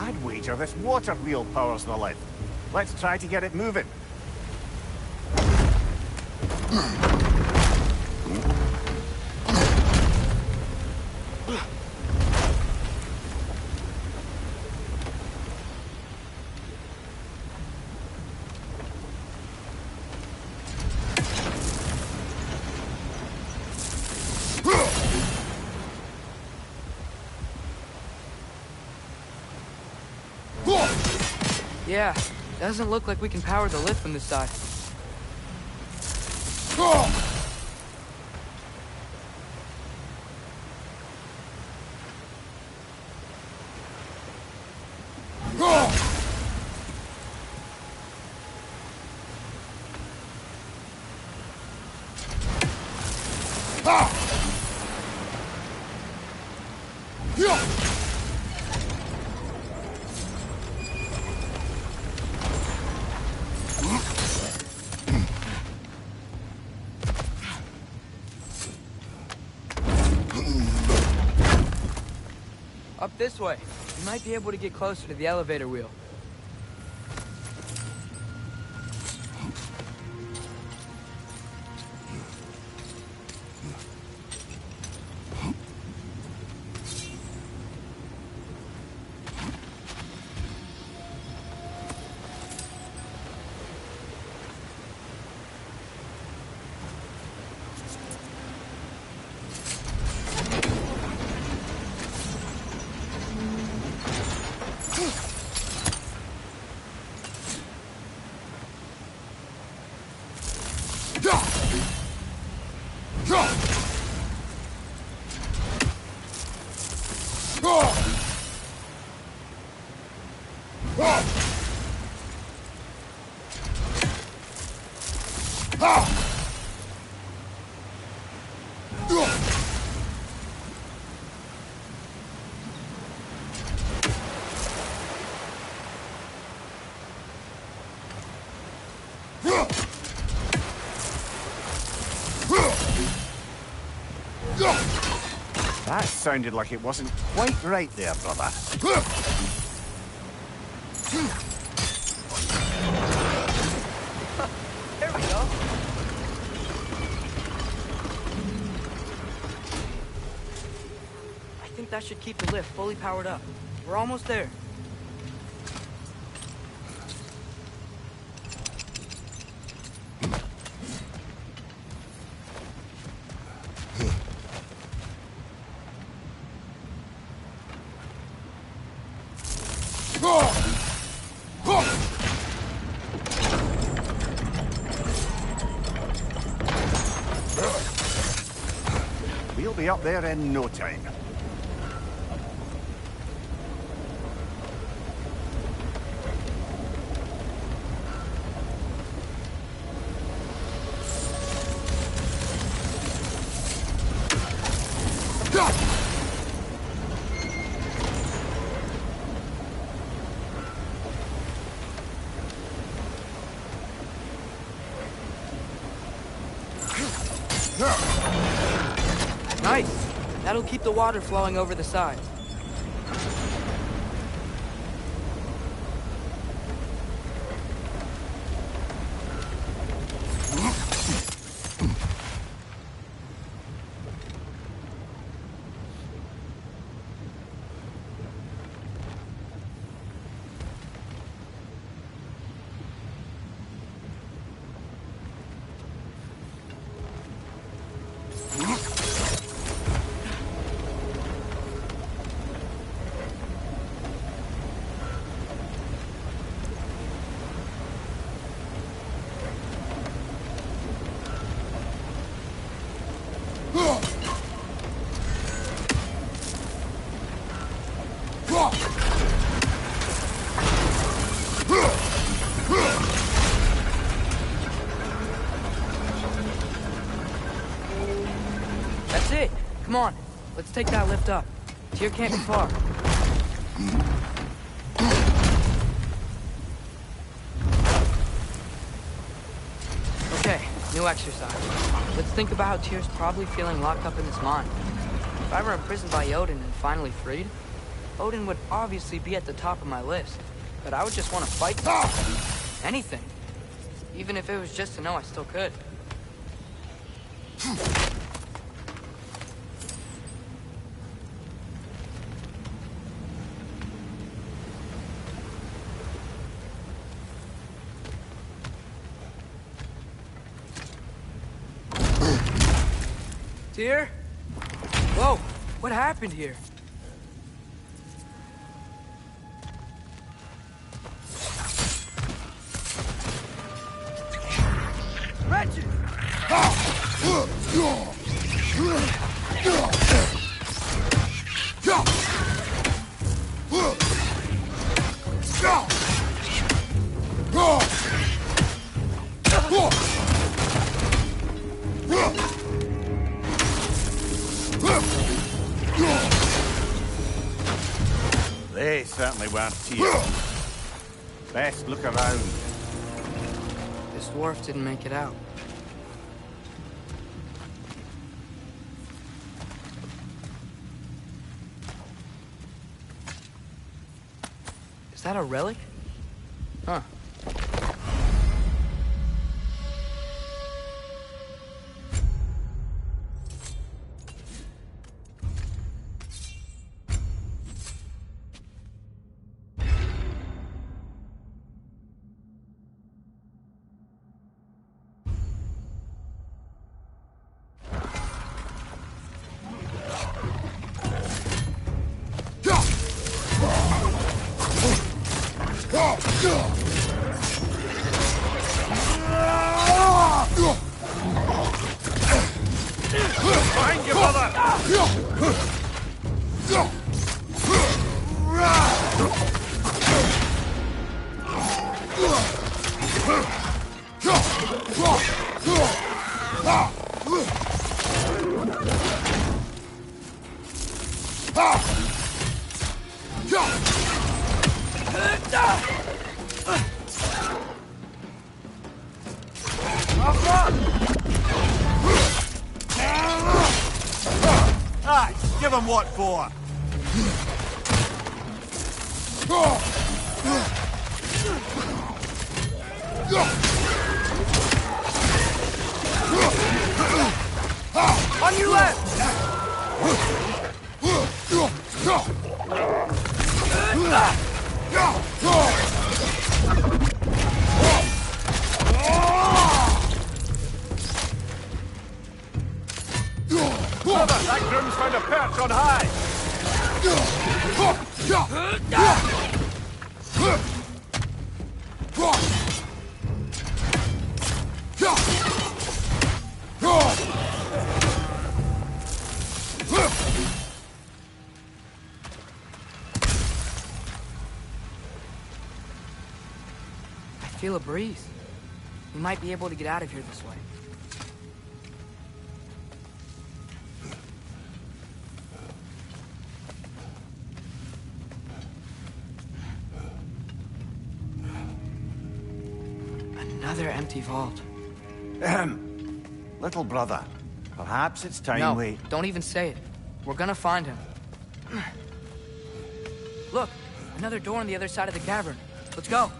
I'd wager this water wheel powers the lift. Let's try to get it moving. Yeah, doesn't look like we can power the lift from this side. this way. You might be able to get closer to the elevator wheel. That sounded like it wasn't quite right there, brother. There we go. I think that should keep the lift fully powered up. We're almost there. We'll be up there in no time. Nice. That'll keep the water flowing over the side. That's it. Come on. Let's take that lift up. Tyr can't be far. Okay, new exercise. Let's think about how Tyr's probably feeling locked up in his mind. If I were imprisoned by Odin and finally freed, Odin would obviously be at the top of my list. But I would just want to fight anything. Even if it was just to know I still could. Tyr? Whoa, what happened here? Wretched! They certainly weren't Tyr. Best look around. This dwarf didn't make it out. that a relic? Huh. Behind you, brother! Aye, give him what for? On your left! Brother, that groom's found a perch on high! I feel a breeze. We might be able to get out of here this way. Another empty vault. Little brother, perhaps it's time No, we... don't even say it. We're gonna find him. Look, another door on the other side of the cavern. Let's go.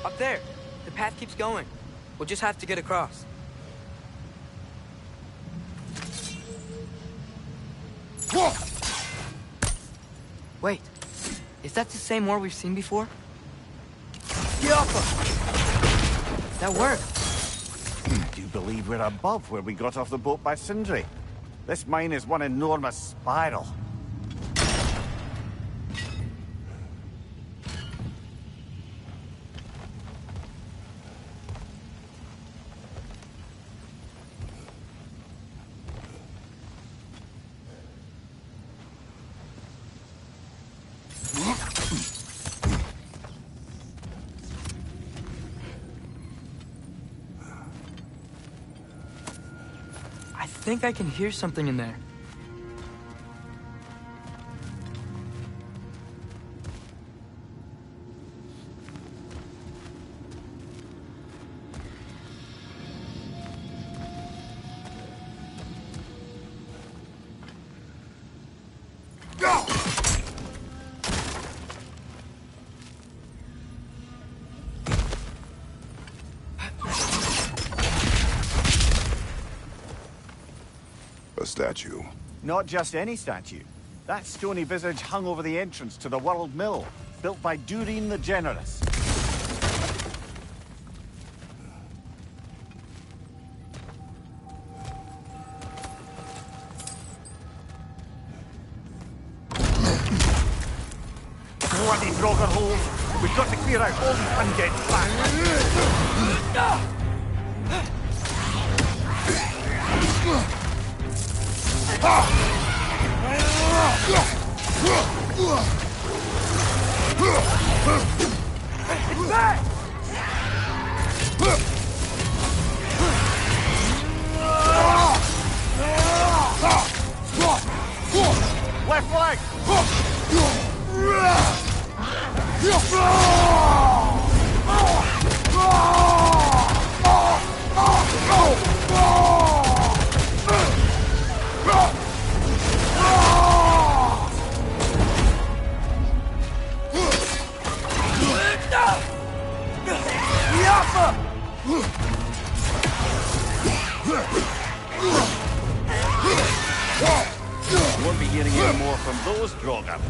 Up there. The path keeps going. We'll just have to get across. Wait. Is that the same war we've seen before? That worked. Do you believe we're above where we got off the boat by Sindri? This mine is one enormous spiral. I think I can hear something in there. A statue. Not just any statue. That stony visage hung over the entrance to the World Mill, built by Durin the Generous. Bloody Grogger holes! We've got to clear out all these undead back. It's back! Left leg! Won't be hearing any more from those Drogon.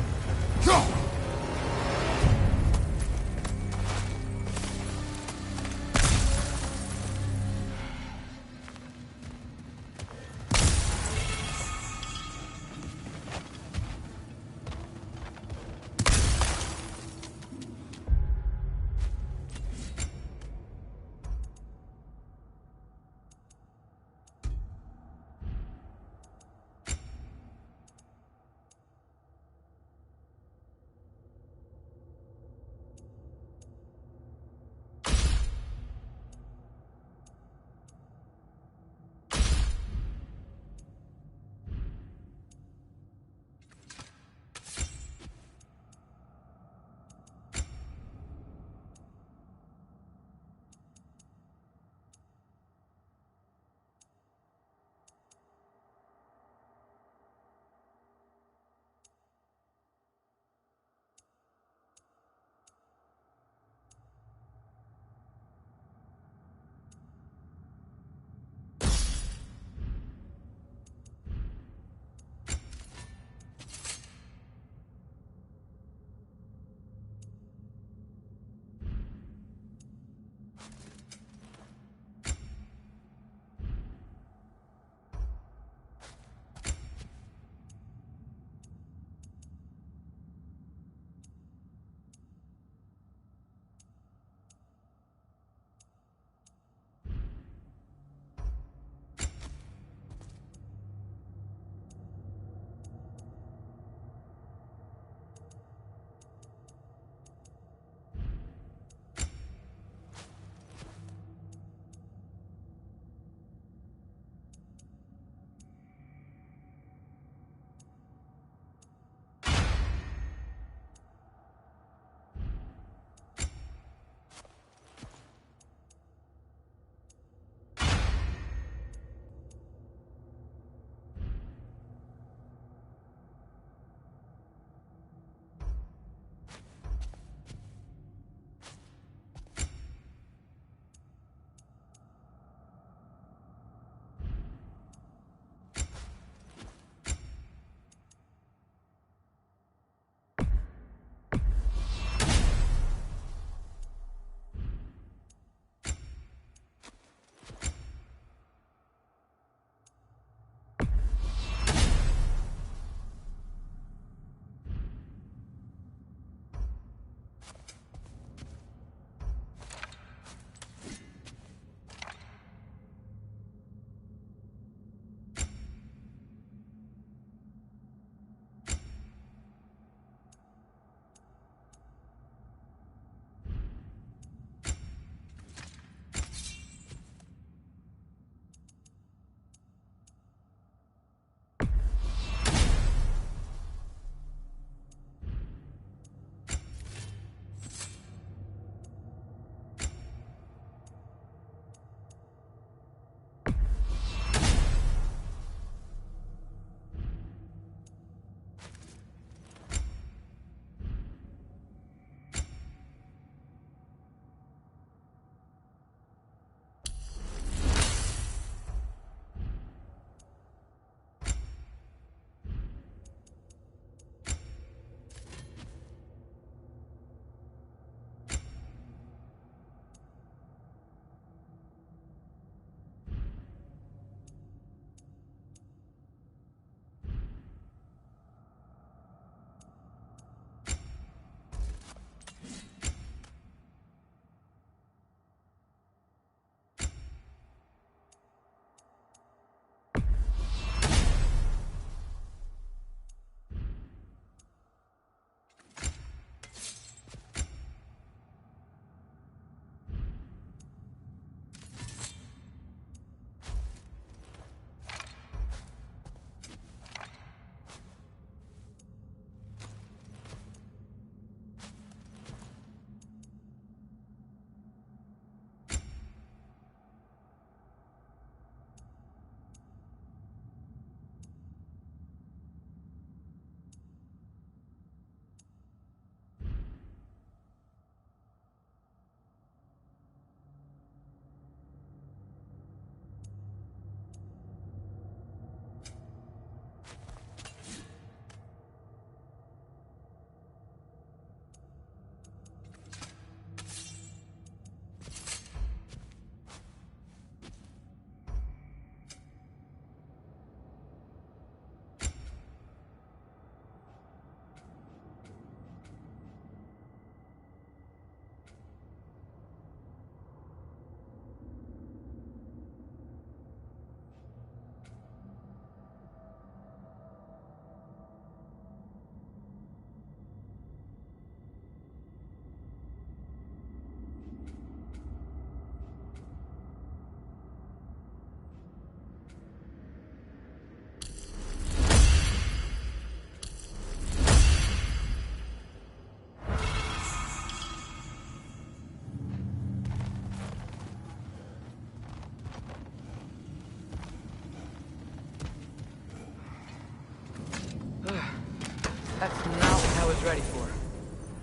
was ready for.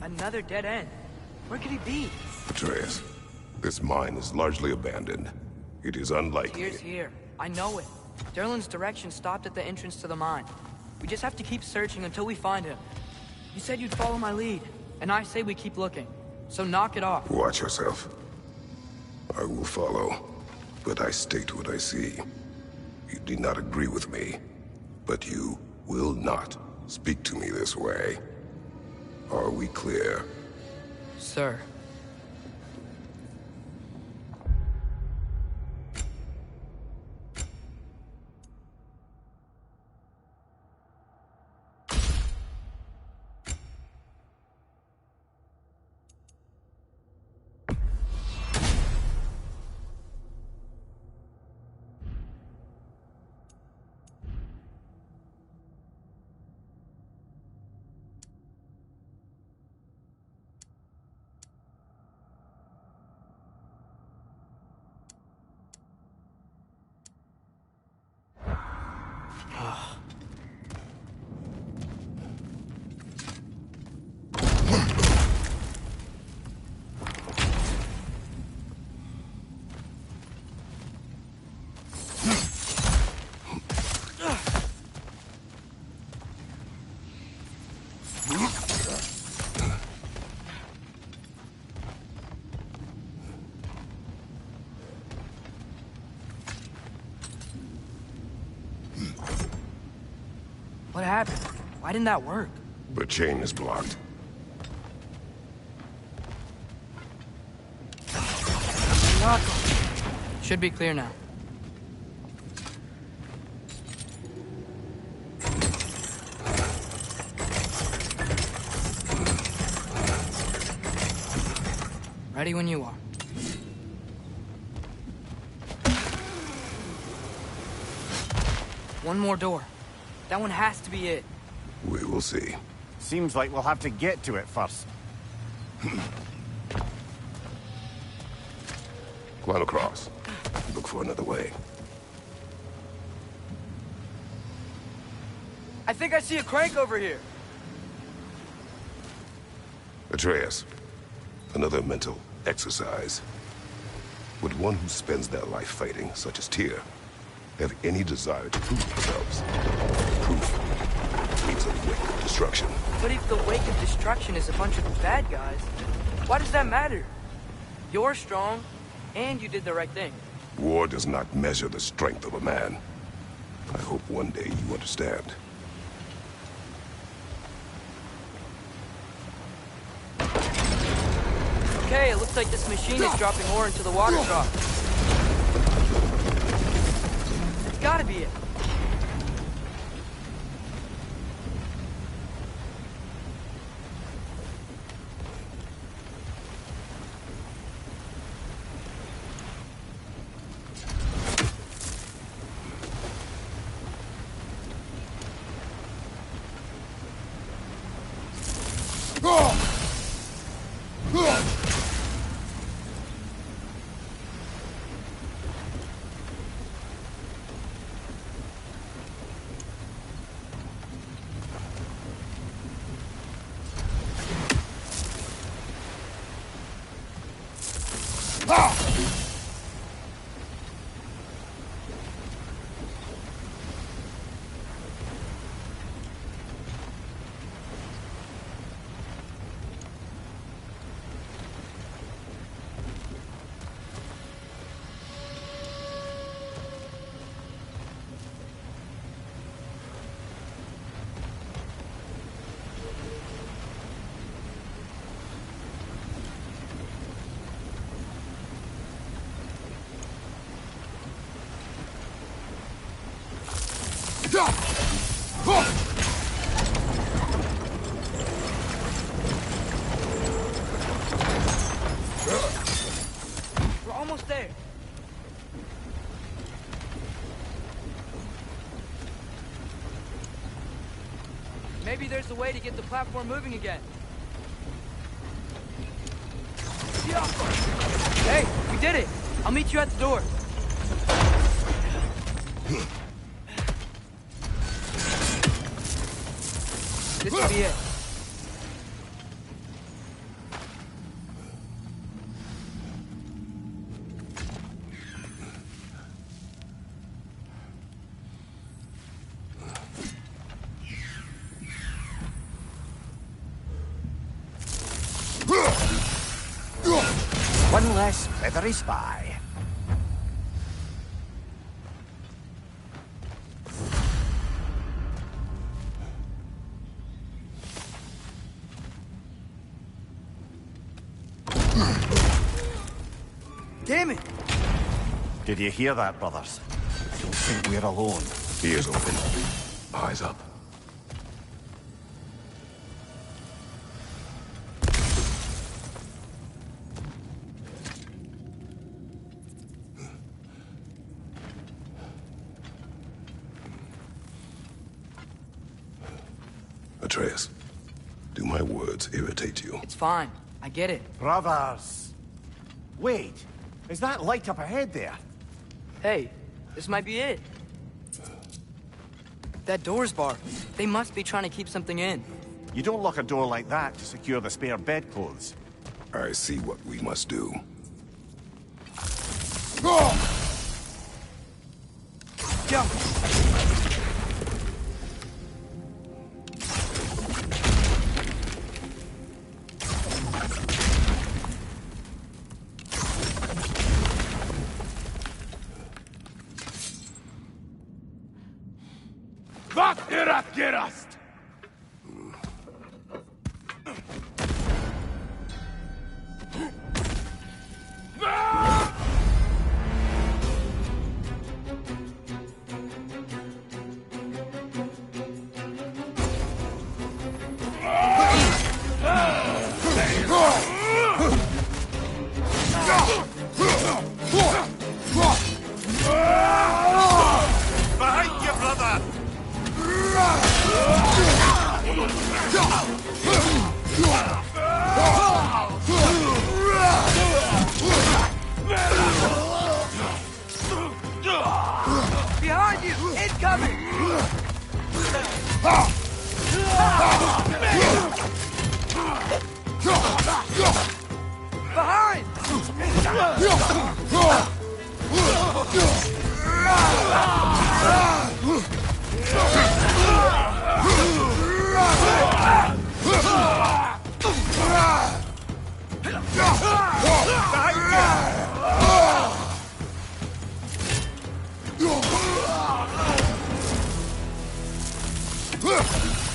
Another dead end. Where could he be? Atreus, this mine is largely abandoned. It is unlikely... Tyr's here. I know it. Derlin's direction stopped at the entrance to the mine. We just have to keep searching until we find him. You said you'd follow my lead, and I say we keep looking. So knock it off. Watch yourself. I will follow, but I state what I see. You do not agree with me, but you will not speak to me this way. Are we clear? Sir. What happened? Why didn't that work? The chain is blocked. Should be clear now. Ready when you are. One more door. That one has to be it. We will see. Seems like we'll have to get to it first. Climb across. Look for another way. I think I see a crank over here. Atreus, another mental exercise. Would one who spends their life fighting, such as Tyr, have any desire to prove themselves? Proof leads a wake of destruction. But if the wake of destruction is a bunch of bad guys, why does that matter? You're strong, and you did the right thing. War does not measure the strength of a man. I hope one day you understand. Okay, it looks like this machine is dropping ore into the water trough. It's gotta be it. We're almost there. Maybe there's a way to get the platform moving again. Hey, we did it! I'll meet you at the door. This will be it. feathery spy. Damn it! Did you hear that, brothers? Don't think we're alone. Ears open. Eyes up. Atreus, do my words irritate you? It's fine. I get it. Brothers! Wait, is that light up ahead there? Hey, this might be it. That door's barred. They must be trying to keep something in. You don't lock a door like that to secure the spare bedclothes. I see what we must do. Jump! Wat erat gerast! Behind you, brother! Behind you! Incoming! Behind!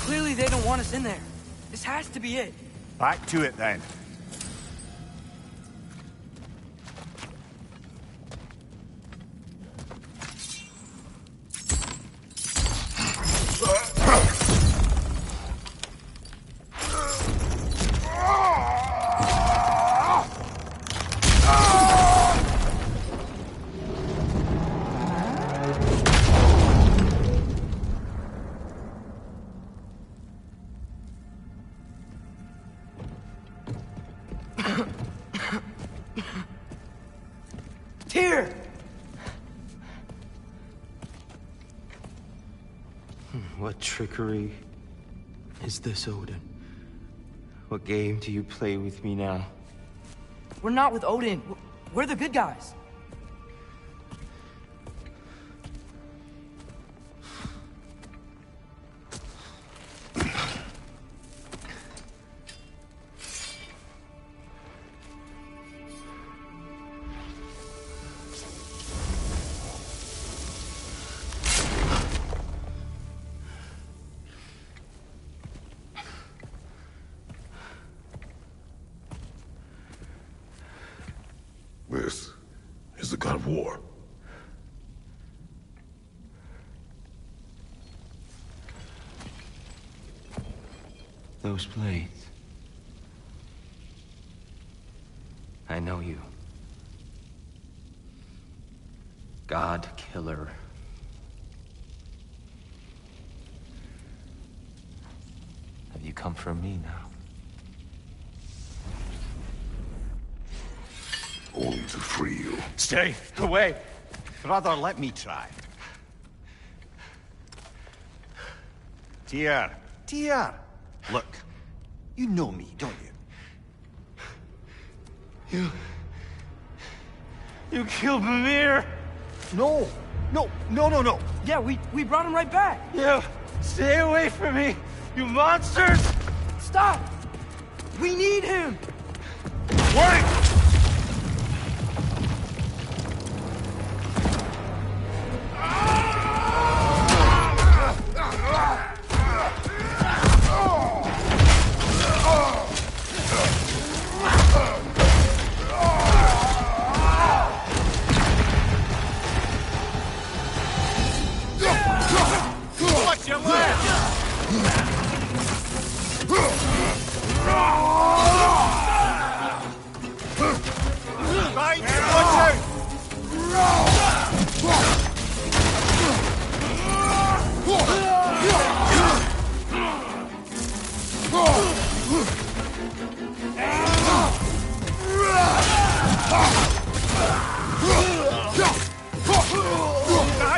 Clearly they don't want us in there. This has to be it. Back to it then. Here! What trickery is this, Odin? What game do you play with me now? We're not with Odin. We're the good guys. This is the god of war. Those blades. I know you. God Killer. Have you come for me now? Only to free you. Stay away! Brother, let me try. Tyr! Tyr! Look, you know me, don't you? You killed Mimir! No! No! Yeah, we brought him right back. You stay away from me, you monsters! Stop! We need him! Wait!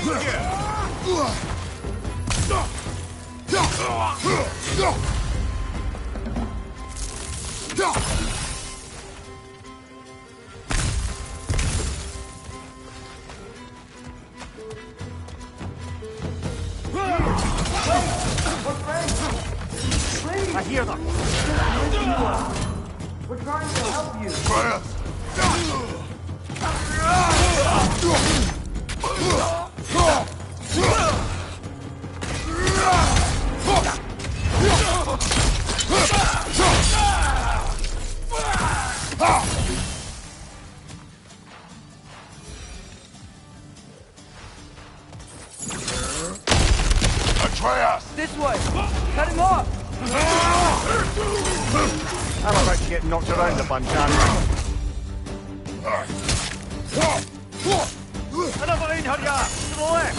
right here! I hear them. We're trying to help you. This way! Cut him off! I'm about to get knocked around a bunch, aren't I? Another in, hurry up! To the left!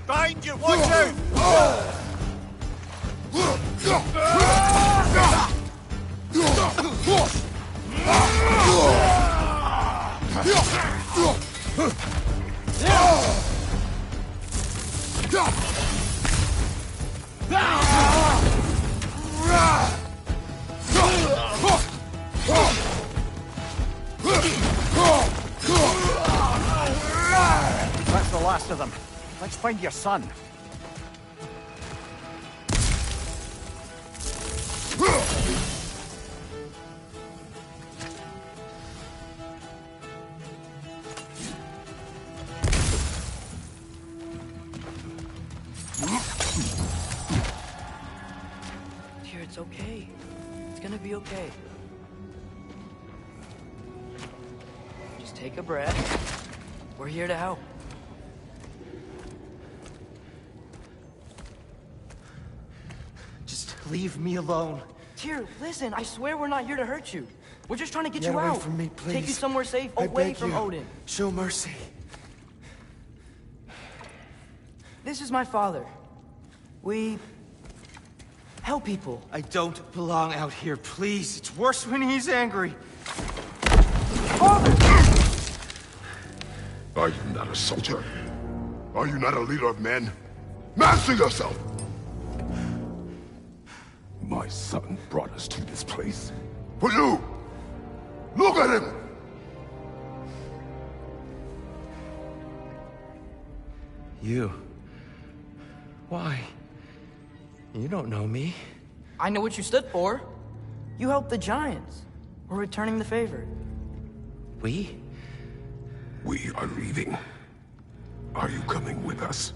Behind you, watch out! That's the last of them. Let's find your son. Dear, it's okay. It's gonna be okay. Just take a breath. We're here to help. Just leave me alone. Tyr, listen, I swear we're not here to hurt you. We're just trying to get Get you away out. from me, please. Take you somewhere safe, I away beg from you. Odin. Show mercy. This is my father. We help people. I don't belong out here, please. It's worse when he's angry. Father! Are you not a soldier? Are you not a leader of men? Master yourself! My son brought us to this place. For you! Look at him! You? Why? You don't know me. I know what you stood for. You helped the Giants. We're returning the favor. We? We are leaving. Are you coming with us?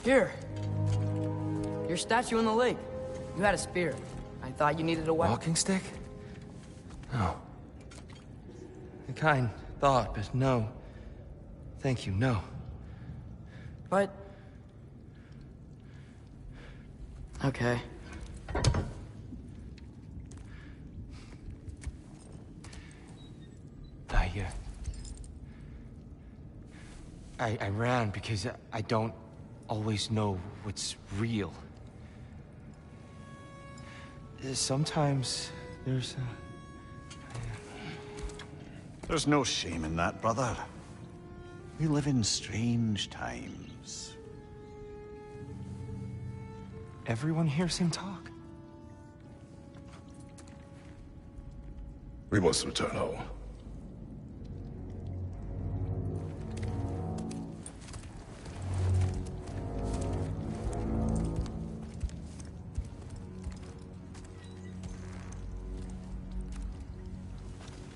Here. Your statue in the lake. You had a spear. I thought you needed a weapon. Walking stick? No. A kind thought, but no. Thank you, no. But... okay. I ran because I don't always know what's real. Sometimes there's There's no shame in that, brother. We live in strange times. Everyone hears him talk. We must return home.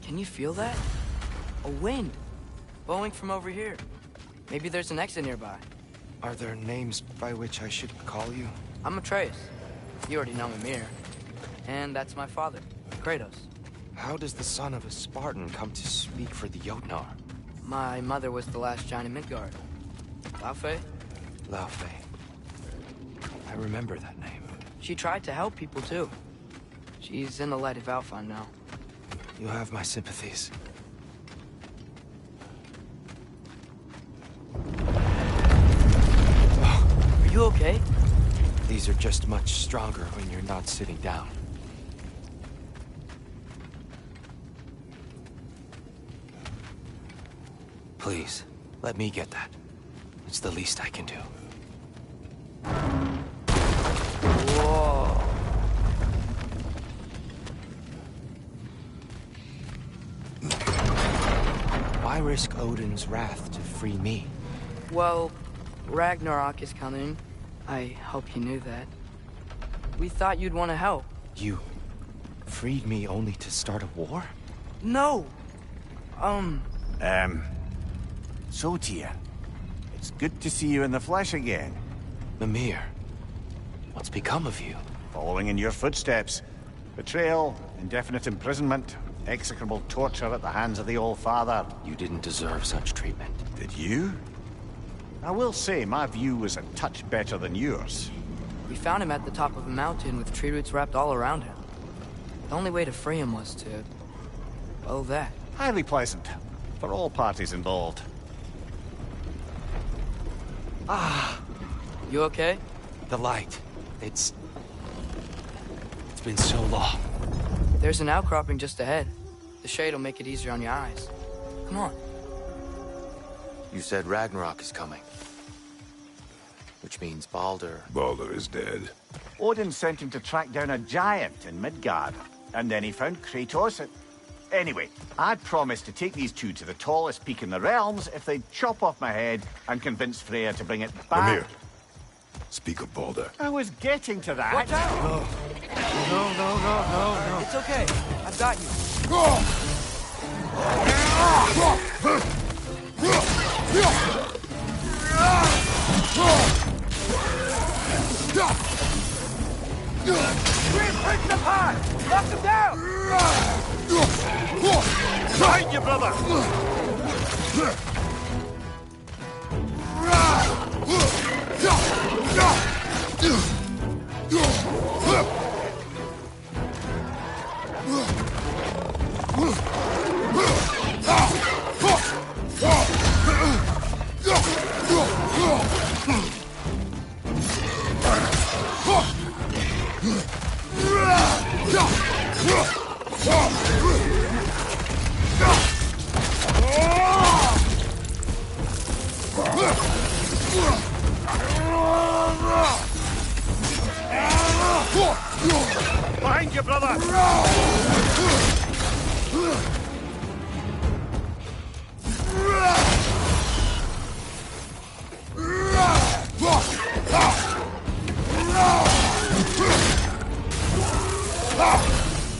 Can you feel that? A wind. Blowing from over here. Maybe there's an exit nearby. Are there names by which I should call you? I'm Atreus. You already know Mimir. And that's my father, Kratos. How does the son of a Spartan come to speak for the Jotnar? My mother was the last giant in Midgard. Laufey? Laufey. I remember that name. She tried to help people, too. She's in the Light of Alfheim now. You have my sympathies. Are you okay? These are just much stronger when you're not sitting down. Please, let me get that. It's the least I can do. Whoa. Why risk Odin's wrath to free me? Well, Ragnarok is coming. I hope you knew that. We thought you'd want to help. You freed me only to start a war? No! So, Tyr, it's good to see you in the flesh again. Mimir, what's become of you? Following in your footsteps. Betrayal, indefinite imprisonment, execrable torture at the hands of the Old Father. You didn't deserve such treatment. Did you? I will say, my view was a touch better than yours. We found him at the top of a mountain with tree roots wrapped all around him. The only way to free him was to... well, that. Highly pleasant. For all parties involved. You okay? The light. It's been so long. There's an outcropping just ahead. The shade will make it easier on your eyes. Come on. You said Ragnarok is coming. Which means Baldur... Baldur is dead. Odin sent him to track down a giant in Midgard. And then he found Kratos. Anyway, I'd promised to take these two to the tallest peak in the realms if they'd chop off my head and convince Freya to bring it back. Mimir, speak of Baldur. I was getting to that. Watch out! No. It's okay. I've got you. Reinforce the pod! Lock them down! Behind you, brother! Behind you, brother!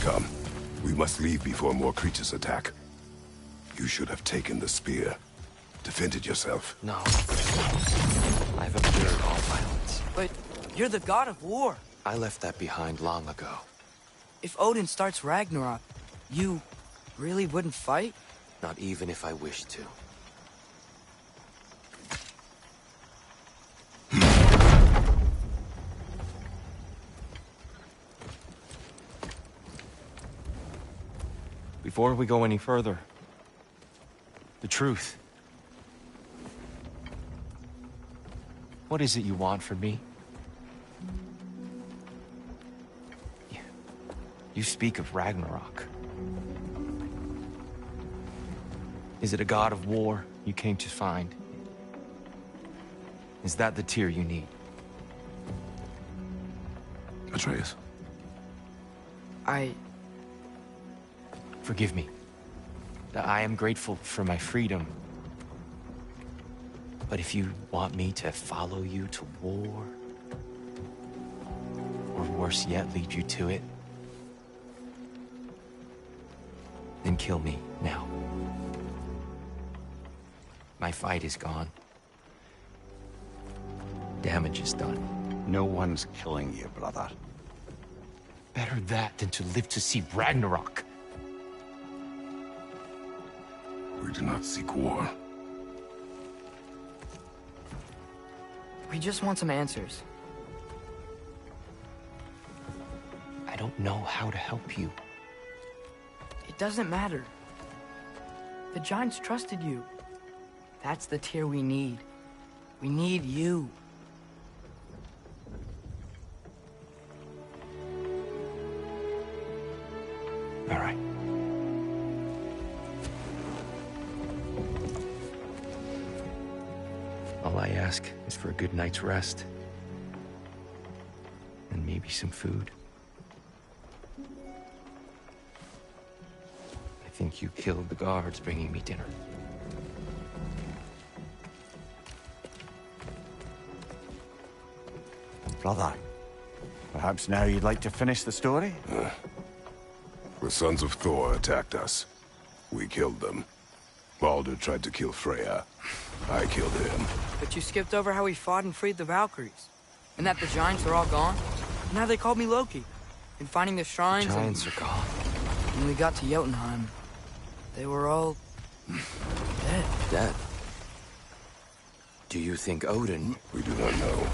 Come. We must leave before more creatures attack. You should have taken the spear. Defended yourself. No. I've observed all violence. But you're the god of war. I left that behind long ago. If Odin starts Ragnarok, you really wouldn't fight? Not even if I wished to. Before we go any further, the truth. What is it you want from me? You speak of Ragnarok. Is it a god of war you came to find? Is that the Tyr you need? Atreus. Forgive me. I am grateful for my freedom. But if you want me to follow you to war, or worse yet, lead you to it, then kill me now. My fight is gone. Damage is done. No one's killing you, brother. Better that than to live to see Ragnarok. do not seek war. We just want some answers. I don't know how to help you. It doesn't matter. The Giants trusted you. That's the Tyr we need. We need you. All right. All I ask is for a good night's rest. And maybe some food. I think you killed the guards bringing me dinner. Brother, perhaps now you'd like to finish the story? The sons of Thor attacked us. We killed them. Baldur tried to kill Freya. I killed him. But you skipped over how we fought and freed the Valkyries. And that the Giants are all gone. Now they called me Loki. And finding the shrines. The Giants are gone. When we got to Jotunheim, they were all dead. Dead? Do you think Odin... We do not know.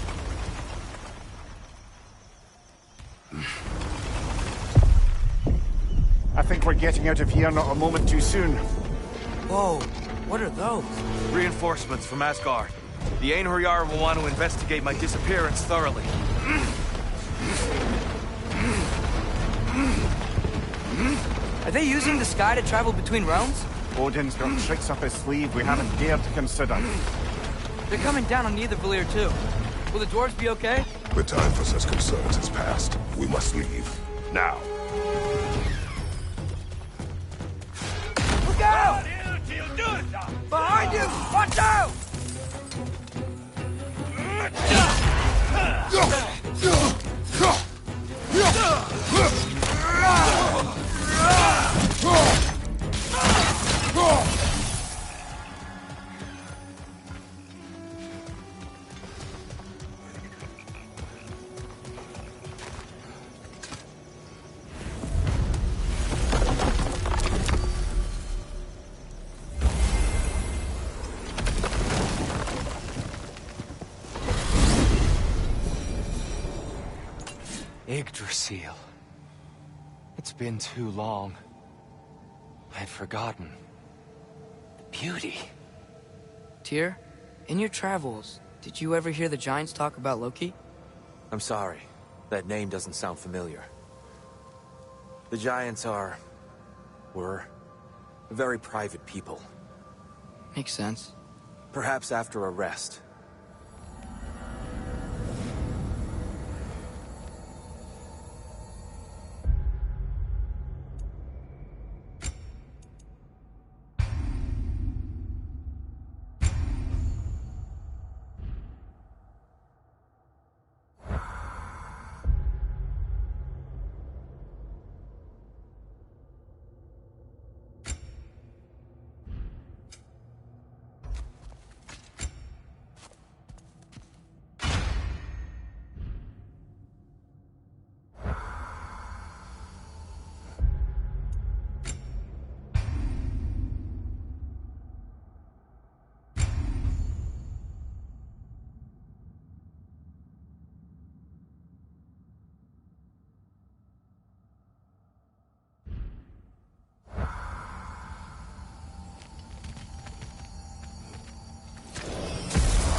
I think we're getting out of here not a moment too soon. Whoa, what are those? Reinforcements from Asgard. The Einherjar will want to investigate my disappearance thoroughly. Are they using the sky to travel between realms? Odin's got tricks up his sleeve we haven't dared to consider. They're coming down on either Valir too. Will the dwarves be okay? The time for such concerns has passed. We must leave. Now. Look out! Behind you! Watch out! Yggdrasil. It's been too long. I had forgotten. The beauty. Tyr, in your travels, did you ever hear the Giants talk about Loki? I'm sorry. That name doesn't sound familiar. The Giants were very private people. Makes sense. Perhaps after a rest,